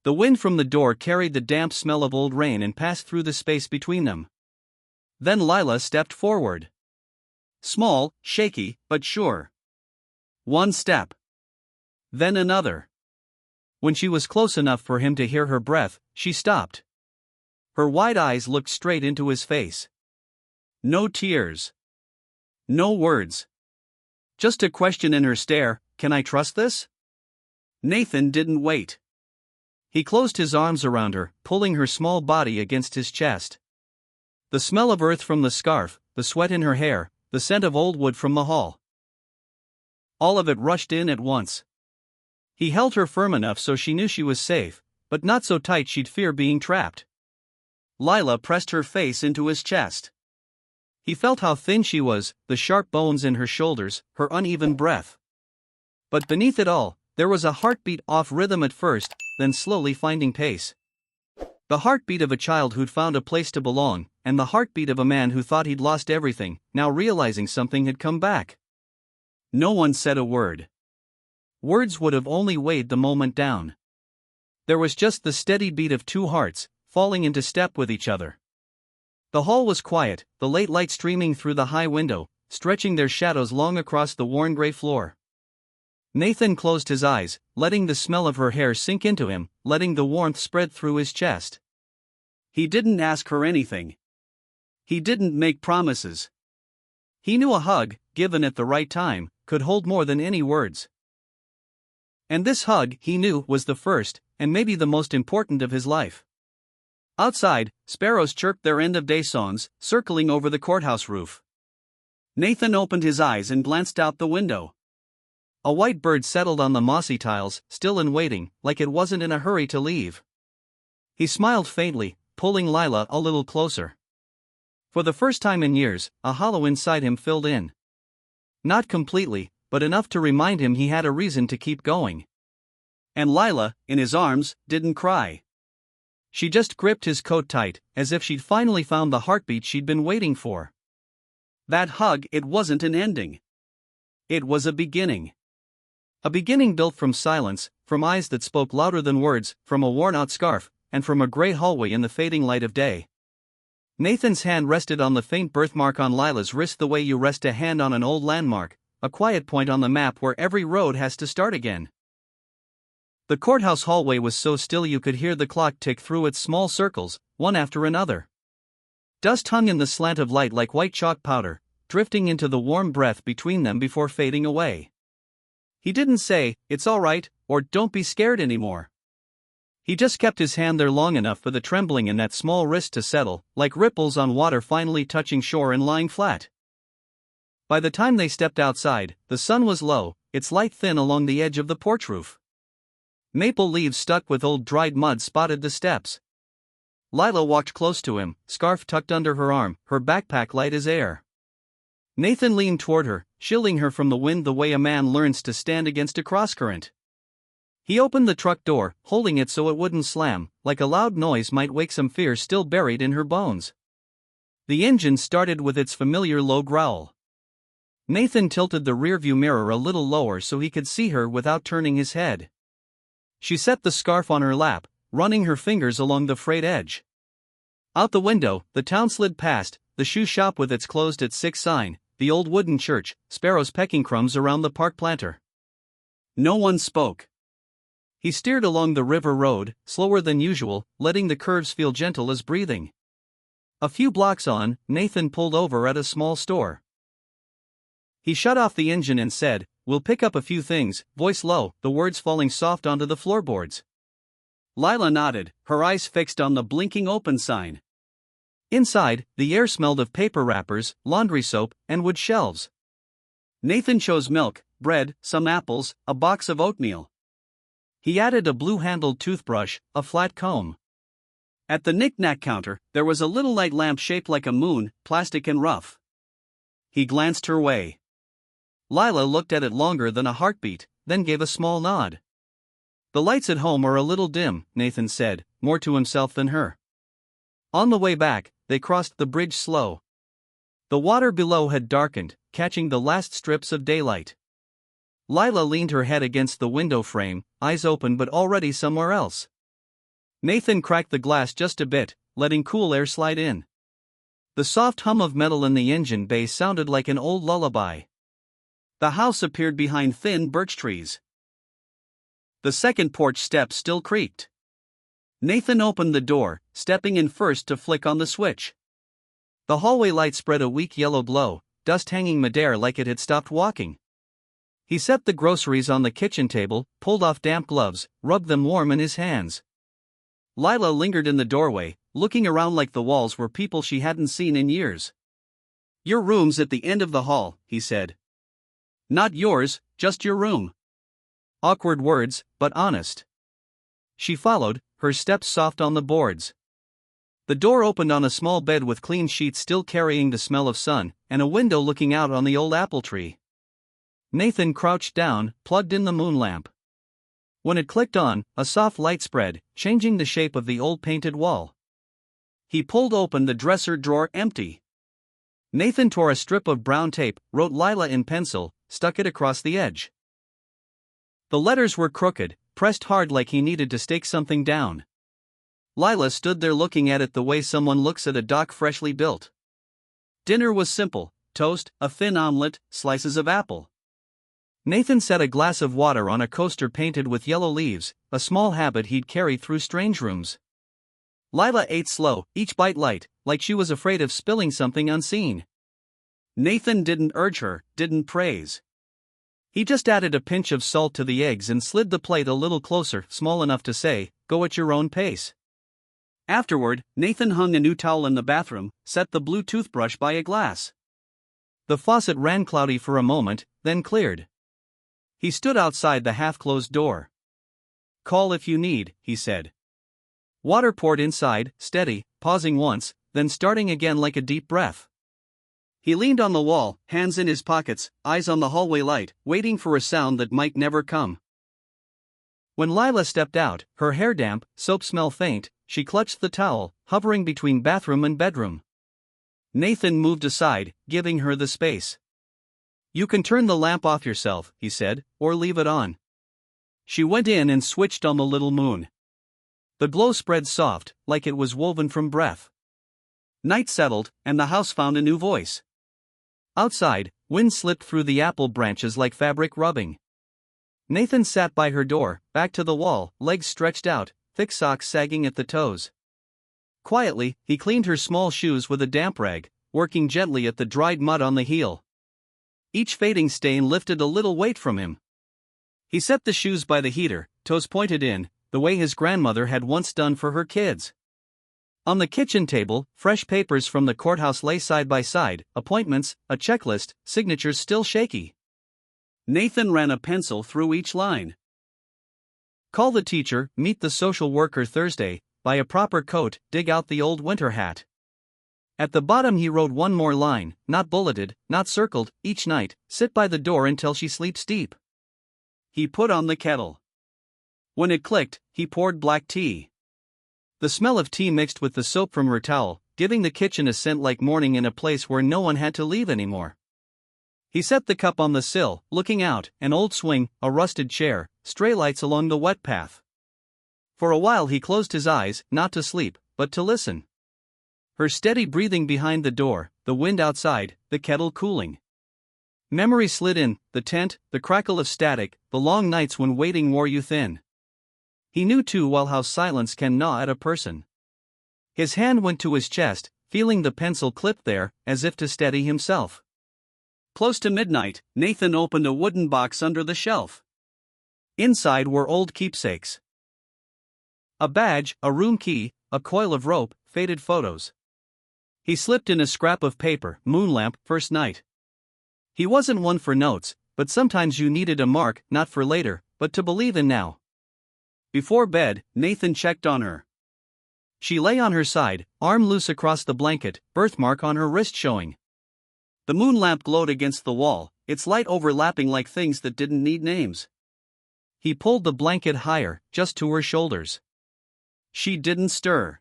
The wind from the door carried the damp smell of old rain and passed through the space between them. Then Lila stepped forward. Small, shaky, but sure. One step. Then another. When she was close enough for him to hear her breath, she stopped. Her wide eyes looked straight into his face. No tears. No words. Just a question in her stare, "Can I trust this?" Nathan didn't wait. He closed his arms around her, pulling her small body against his chest. The smell of earth from the scarf, the sweat in her hair, the scent of old wood from the hall. All of it rushed in at once. He held her firm enough so she knew she was safe, but not so tight she'd fear being trapped. Lila pressed her face into his chest. He felt how thin she was, the sharp bones in her shoulders, her uneven breath. But beneath it all, there was a heartbeat off rhythm at first, then slowly finding pace. The heartbeat of a child who'd found a place to belong, and the heartbeat of a man who thought he'd lost everything, now realizing something had come back. No one said a word. Words would have only weighed the moment down. There was just the steady beat of two hearts, falling into step with each other. The hall was quiet, the late light streaming through the high window, stretching their shadows long across the worn gray floor. Nathan closed his eyes, letting the smell of her hair sink into him, letting the warmth spread through his chest. He didn't ask her anything. He didn't make promises. He knew a hug, given at the right time, could hold more than any words. And this hug, he knew, was the first, and maybe the most important of his life. Outside, sparrows chirped their end-of-day songs, circling over the courthouse roof. Nathan opened his eyes and glanced out the window. A white bird settled on the mossy tiles, still and waiting, like it wasn't in a hurry to leave. He smiled faintly, pulling Lila a little closer. For the first time in years, a hollow inside him filled in. Not completely, but enough to remind him he had a reason to keep going. And Lila, in his arms, didn't cry. She just gripped his coat tight, as if she'd finally found the heartbeat she'd been waiting for. That hug, it wasn't an ending. It was a beginning. A beginning built from silence, from eyes that spoke louder than words, from a worn-out scarf, and from a gray hallway in the fading light of day. Nathan's hand rested on the faint birthmark on Lila's wrist the way you rest a hand on an old landmark, a quiet point on the map where every road has to start again. The courthouse hallway was so still you could hear the clock tick through its small circles, one after another. Dust hung in the slant of light like white chalk powder, drifting into the warm breath between them before fading away. He didn't say, "It's all right," or "Don't be scared anymore." He just kept his hand there long enough for the trembling in that small wrist to settle, like ripples on water finally touching shore and lying flat. By the time they stepped outside, the sun was low, its light thin along the edge of the porch roof. Maple leaves stuck with old dried mud spotted the steps. Lila walked close to him, scarf tucked under her arm, her backpack light as air. Nathan leaned toward her, shielding her from the wind the way a man learns to stand against a crosscurrent. He opened the truck door, holding it so it wouldn't slam, like a loud noise might wake some fear still buried in her bones. The engine started with its familiar low growl. Nathan tilted the rearview mirror a little lower so he could see her without turning his head. She set the scarf on her lap, running her fingers along the frayed edge. Out the window, the town slid past, the shoe shop with its closed at 6 sign, the old wooden church, sparrows pecking crumbs around the park planter. No one spoke. He steered along the river road, slower than usual, letting the curves feel gentle as breathing. A few blocks on, Nathan pulled over at a small store. He shut off the engine and said, "We'll pick up a few things," voice low, the words falling soft onto the floorboards. Lila nodded, her eyes fixed on the blinking open sign. Inside, the air smelled of paper wrappers, laundry soap, and wood shelves. Nathan chose milk, bread, some apples, a box of oatmeal. He added a blue-handled toothbrush, a flat comb. At the knick-knack counter, there was a little light lamp shaped like a moon, plastic and rough. He glanced her way. Lila looked at it longer than a heartbeat, then gave a small nod. "The lights at home are a little dim," Nathan said, more to himself than her. On the way back, they crossed the bridge slow. The water below had darkened, catching the last strips of daylight. Lila leaned her head against the window frame, eyes open but already somewhere else. Nathan cracked the glass just a bit, letting cool air slide in. The soft hum of metal in the engine bay sounded like an old lullaby. The house appeared behind thin birch trees. The second porch steps still creaked. Nathan opened the door, stepping in first to flick on the switch. The hallway light spread a weak yellow glow, dust hanging midair like it had stopped walking. He set the groceries on the kitchen table, pulled off damp gloves, rubbed them warm in his hands. Lila lingered in the doorway, looking around like the walls were people she hadn't seen in years. "Your room's at the end of the hall," he said. "Not yours, just your room." Awkward words, but honest. She followed, her steps soft on the boards. The door opened on a small bed with clean sheets still carrying the smell of sun, and a window looking out on the old apple tree. Nathan crouched down, plugged in the moon lamp. When it clicked on, a soft light spread, changing the shape of the old painted wall. He pulled open the dresser drawer, empty. Nathan tore a strip of brown tape, wrote Lila in pencil, stuck it across the edge. The letters were crooked, pressed hard like he needed to stake something down. Lila stood there looking at it the way someone looks at a dock freshly built. Dinner was simple: toast, a thin omelet, slices of apple. Nathan set a glass of water on a coaster painted with yellow leaves, a small habit he'd carry through strange rooms. Lila ate slow, each bite light, like she was afraid of spilling something unseen. Nathan didn't urge her, didn't praise. He just added a pinch of salt to the eggs and slid the plate a little closer, small enough to say, "Go at your own pace." Afterward, Nathan hung a new towel in the bathroom, set the blue toothbrush by a glass. The faucet ran cloudy for a moment, then cleared. He stood outside the half-closed door. "Call if you need," he said. Water poured inside, steady, pausing once, then starting again like a deep breath. He leaned on the wall, hands in his pockets, eyes on the hallway light, waiting for a sound that might never come. When Lila stepped out, her hair damp, soap smell faint, she clutched the towel, hovering between bathroom and bedroom. Nathan moved aside, giving her the space. "You can turn the lamp off yourself," he said, "or leave it on." She went in and switched on the little moon. The glow spread soft, like it was woven from breath. Night settled, and the house found a new voice. Outside, wind slipped through the apple branches like fabric rubbing. Nathan sat by her door, back to the wall, legs stretched out, thick socks sagging at the toes. Quietly, he cleaned her small shoes with a damp rag, working gently at the dried mud on the heel. Each fading stain lifted a little weight from him. He set the shoes by the heater, toes pointed in, the way his grandmother had once done for her kids. On the kitchen table, fresh papers from the courthouse lay side by side, appointments, a checklist, signatures still shaky. Nathan ran a pencil through each line. Call the teacher, meet the social worker Thursday, buy a proper coat, dig out the old winter hat. At the bottom he wrote one more line, not bulleted, not circled, each night, sit by the door until she sleeps deep. He put on the kettle. When it clicked, he poured black tea. The smell of tea mixed with the soap from her towel, giving the kitchen a scent like morning in a place where no one had to leave anymore. He set the cup on the sill, looking out, an old swing, a rusted chair, stray lights along the wet path. For a while he closed his eyes, not to sleep, but to listen. Her steady breathing behind the door, the wind outside, the kettle cooling. Memory slid in, the tent, the crackle of static, the long nights when waiting wore you thin. He knew too well how silence can gnaw at a person. His hand went to his chest, feeling the pencil clipped there, as if to steady himself. Close to midnight, Nathan opened a wooden box under the shelf. Inside were old keepsakes. A badge, a room key, a coil of rope, faded photos. He slipped in a scrap of paper, moon lamp, first night. He wasn't one for notes, but sometimes you needed a mark, not for later, but to believe in now. Before bed, Nathan checked on her. She lay on her side, arm loose across the blanket, birthmark on her wrist showing. The moon lamp glowed against the wall, its light overlapping like things that didn't need names. He pulled the blanket higher, just to her shoulders. She didn't stir.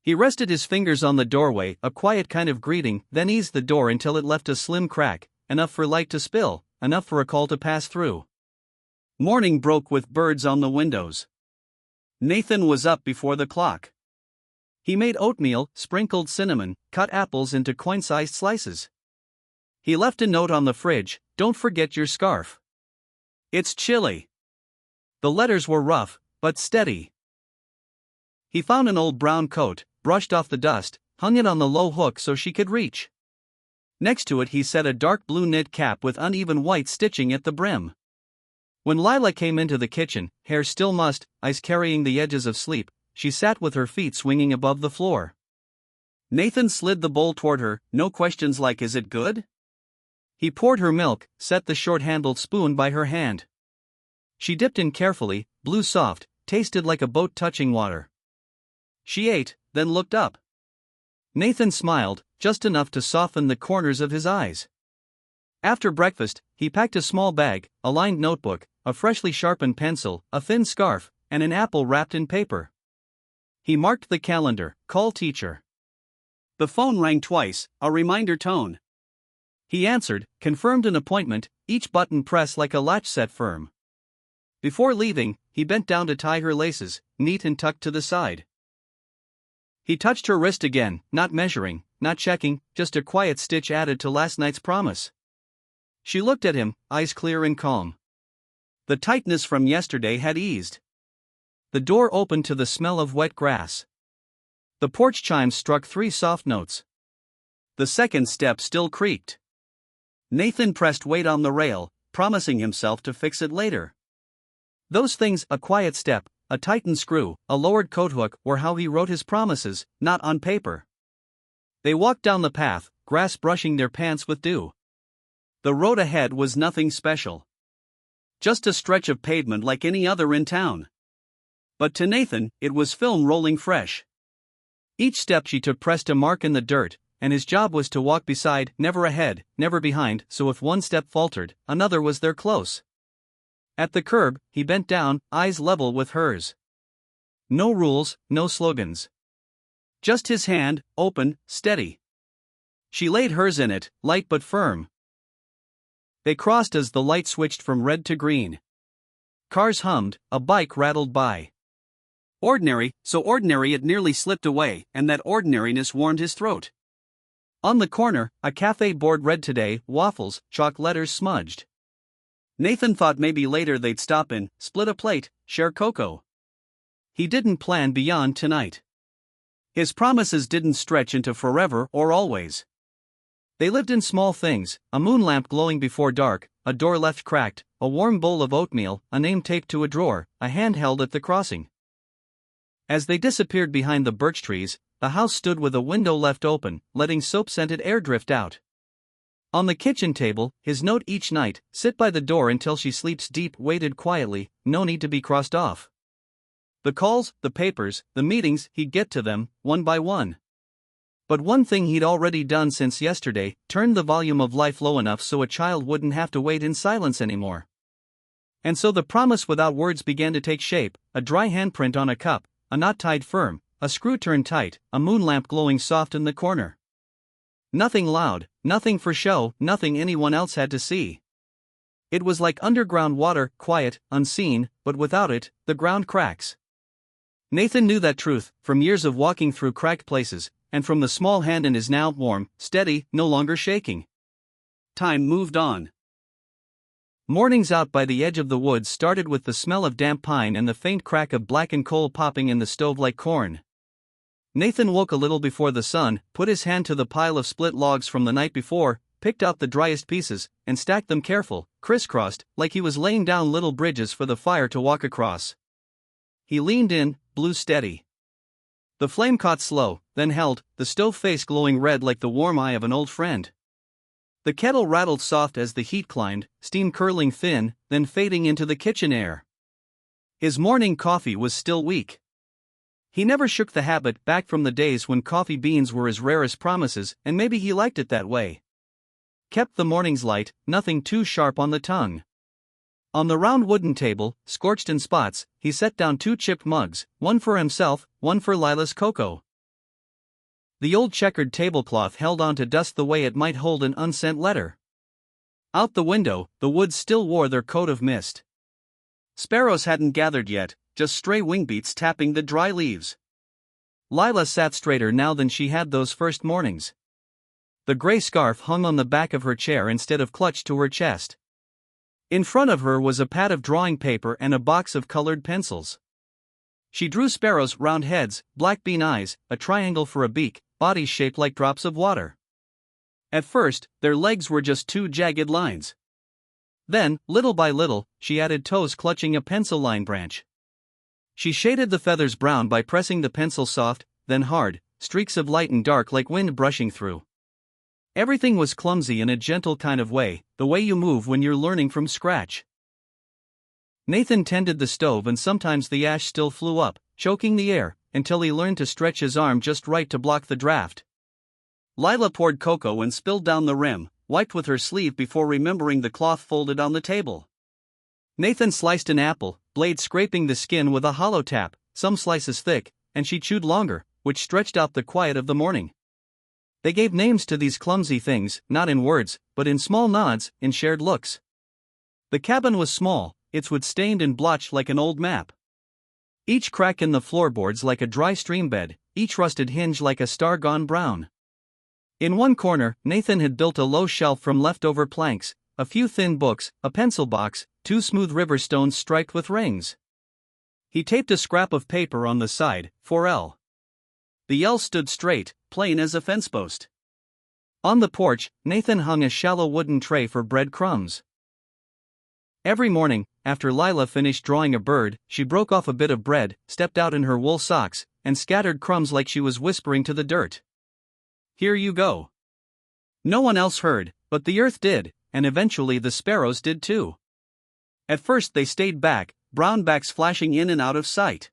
He rested his fingers on the doorway, a quiet kind of greeting, then eased the door until it left a slim crack, enough for light to spill, enough for a call to pass through. Morning broke with birds on the windows. Nathan was up before the clock. He made oatmeal, sprinkled cinnamon, cut apples into coin-sized slices. He left a note on the fridge, "Don't forget your scarf. It's chilly." The letters were rough, but steady. He found an old brown coat, brushed off the dust, hung it on the low hook so she could reach. Next to it he set a dark blue knit cap with uneven white stitching at the brim. When Lila came into the kitchen, hair still mussed, eyes carrying the edges of sleep, she sat with her feet swinging above the floor. Nathan slid the bowl toward her, no questions like "Is it good?" He poured her milk, set the short-handled spoon by her hand. She dipped in carefully, blew soft, tasted like a boat touching water. She ate, then looked up. Nathan smiled, just enough to soften the corners of his eyes. After breakfast, he packed a small bag, a lined notebook, a freshly sharpened pencil, a thin scarf, and an apple wrapped in paper. He marked the calendar, call teacher. The phone rang twice, a reminder tone. He answered, confirmed an appointment, each button pressed like a latch set firm. Before leaving, he bent down to tie her laces, neat and tucked to the side. He touched her wrist again, not measuring, not checking, just a quiet stitch added to last night's promise. She looked at him, eyes clear and calm. The tightness from yesterday had eased. The door opened to the smell of wet grass. The porch chimes struck 3 soft notes. The second step still creaked. Nathan pressed weight on the rail, promising himself to fix it later. Those things, a quiet step, a tightened screw, a lowered coat hook, were how he wrote his promises, not on paper. They walked down the path, grass brushing their pants with dew. The road ahead was nothing special. Just a stretch of pavement like any other in town. But to Nathan, it was film rolling fresh. Each step she took pressed a mark in the dirt, and his job was to walk beside, never ahead, never behind, so if one step faltered, another was there close. At the curb, he bent down, eyes level with hers. No rules, no slogans. Just his hand, open, steady. She laid hers in it, light but firm. They crossed as the light switched from red to green. Cars hummed, a bike rattled by. Ordinary, so ordinary it nearly slipped away, and that ordinariness warmed his throat. On the corner, a cafe board read today, waffles, chalk letters smudged. Nathan thought maybe later they'd stop in, split a plate, share cocoa. He didn't plan beyond tonight. His promises didn't stretch into forever or always. They lived in small things, a moon lamp glowing before dark, a door left cracked, a warm bowl of oatmeal, a name taped to a drawer, a hand held at the crossing. As they disappeared behind the birch trees, the house stood with a window left open, letting soap-scented air drift out. On the kitchen table, his note each night, sit by the door until she sleeps deep, waited quietly, no need to be crossed off. The calls, the papers, the meetings, he'd get to them, one by one. But one thing he'd already done since yesterday, turned the volume of life low enough so a child wouldn't have to wait in silence anymore. And so the promise without words began to take shape, a dry handprint on a cup, a knot tied firm, a screw turned tight, a moon lamp glowing soft in the corner. Nothing loud, nothing for show, nothing anyone else had to see. It was like underground water, quiet, unseen, but without it, the ground cracks. Nathan knew that truth, from years of walking through cracked places, and from the small hand in his now warm, steady, no longer shaking. Time moved on. Mornings out by the edge of the woods started with the smell of damp pine and the faint crack of blackened coal popping in the stove like corn. Nathan woke a little before the sun, put his hand to the pile of split logs from the night before, picked out the driest pieces, and stacked them careful, crisscrossed, like he was laying down little bridges for the fire to walk across. He leaned in, blew steady. The flame caught slow, then held, the stove face glowing red like the warm eye of an old friend. The kettle rattled soft as the heat climbed, steam curling thin, then fading into the kitchen air. His morning coffee was still weak. He never shook the habit, back from the days when coffee beans were his rarest promises, and maybe he liked it that way. Kept the mornings light, nothing too sharp on the tongue. On the round wooden table, scorched in spots, he set down 2 chipped mugs, one for himself, one for Lila's cocoa. The old checkered tablecloth held on to dust the way it might hold an unsent letter. Out the window, the woods still wore their coat of mist. Sparrows hadn't gathered yet, just stray wingbeats tapping the dry leaves. Lila sat straighter now than she had those first mornings. The gray scarf hung on the back of her chair instead of clutched to her chest. In front of her was a pad of drawing paper and a box of colored pencils. She drew sparrows' round heads, black bean eyes, a triangle for a beak, bodies shaped like drops of water. At first, their legs were just 2 jagged lines. Then, little by little, she added toes clutching a pencil line branch. She shaded the feathers brown by pressing the pencil soft, then hard, streaks of light and dark like wind brushing through. Everything was clumsy in a gentle kind of way, the way you move when you're learning from scratch. Nathan tended the stove and sometimes the ash still flew up, choking the air, until he learned to stretch his arm just right to block the draft. Lila poured cocoa and spilled down the rim, wiped with her sleeve before remembering the cloth folded on the table. Nathan sliced an apple, blade scraping the skin with a hollow tap, some slices thick, and she chewed longer, which stretched out the quiet of the morning. They gave names to these clumsy things, not in words, but in small nods, in shared looks. The cabin was small, its wood stained and blotched like an old map. Each crack in the floorboards like a dry stream bed, each rusted hinge like a star gone brown. In one corner, Nathan had built a low shelf from leftover planks, a few thin books, a pencil box, 2 smooth river stones striped with rings. He taped a scrap of paper on the side, for L. The L stood straight, plain as a fence post. On the porch, Nathan hung a shallow wooden tray for bread crumbs. Every morning, after Lila finished drawing a bird, she broke off a bit of bread, stepped out in her wool socks, and scattered crumbs like she was whispering to the dirt. "Here you go." No one else heard, but the earth did, and eventually the sparrows did too. At first they stayed back, brown backs flashing in and out of sight.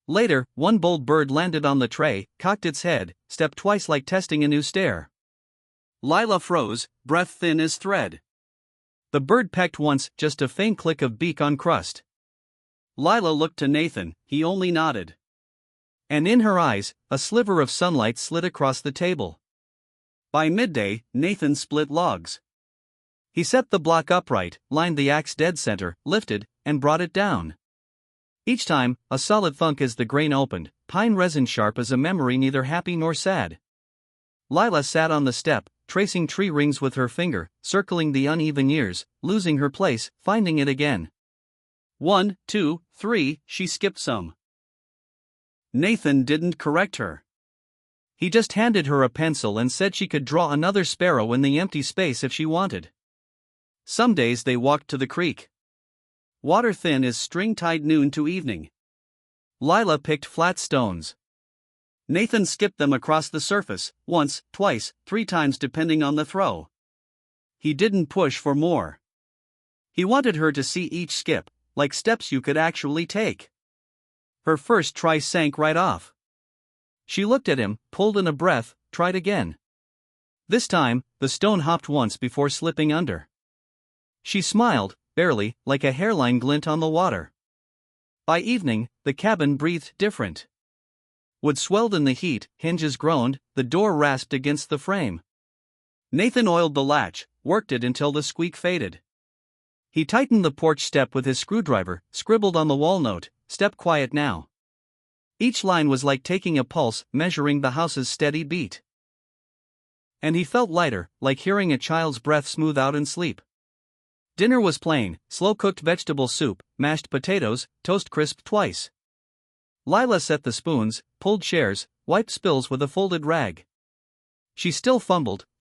Later, one bold bird landed on the tray, cocked its head, stepped twice like testing a new stare. Lila froze, breath thin as thread. The bird pecked once, just a faint click of beak on crust. Lila looked to Nathan, he only nodded. And in her eyes, a sliver of sunlight slid across the table. By midday, Nathan split logs. He set the block upright, lined the axe dead center, lifted, and brought it down. Each time, a solid thunk as the grain opened, pine resin sharp as a memory neither happy nor sad. Lila sat on the step, tracing tree rings with her finger, circling the uneven years, losing her place, finding it again. 1, 2, 3, she skipped some. Nathan didn't correct her. He just handed her a pencil and said she could draw another sparrow in the empty space if she wanted. Some days they walked to the creek. Water thin as string-tied noon to evening. Lila picked flat stones. Nathan skipped them across the surface, once, twice, 3 times depending on the throw. He didn't push for more. He wanted her to see each skip, like steps you could actually take. Her first try sank right off. She looked at him, pulled in a breath, tried again. This time, the stone hopped once before slipping under. She smiled, barely, like a hairline glint on the water. By evening, the cabin breathed different. Wood swelled in the heat, hinges groaned, the door rasped against the frame. Nathan oiled the latch, worked it until the squeak faded. He tightened the porch step with his screwdriver, scribbled on the wall note, "Step quiet now." Each line was like taking a pulse, measuring the house's steady beat. And he felt lighter, like hearing a child's breath smooth out in sleep. Dinner was plain, slow-cooked vegetable soup, mashed potatoes, toast crisped twice. Lila set the spoons, pulled chairs, wiped spills with a folded rag. She still fumbled,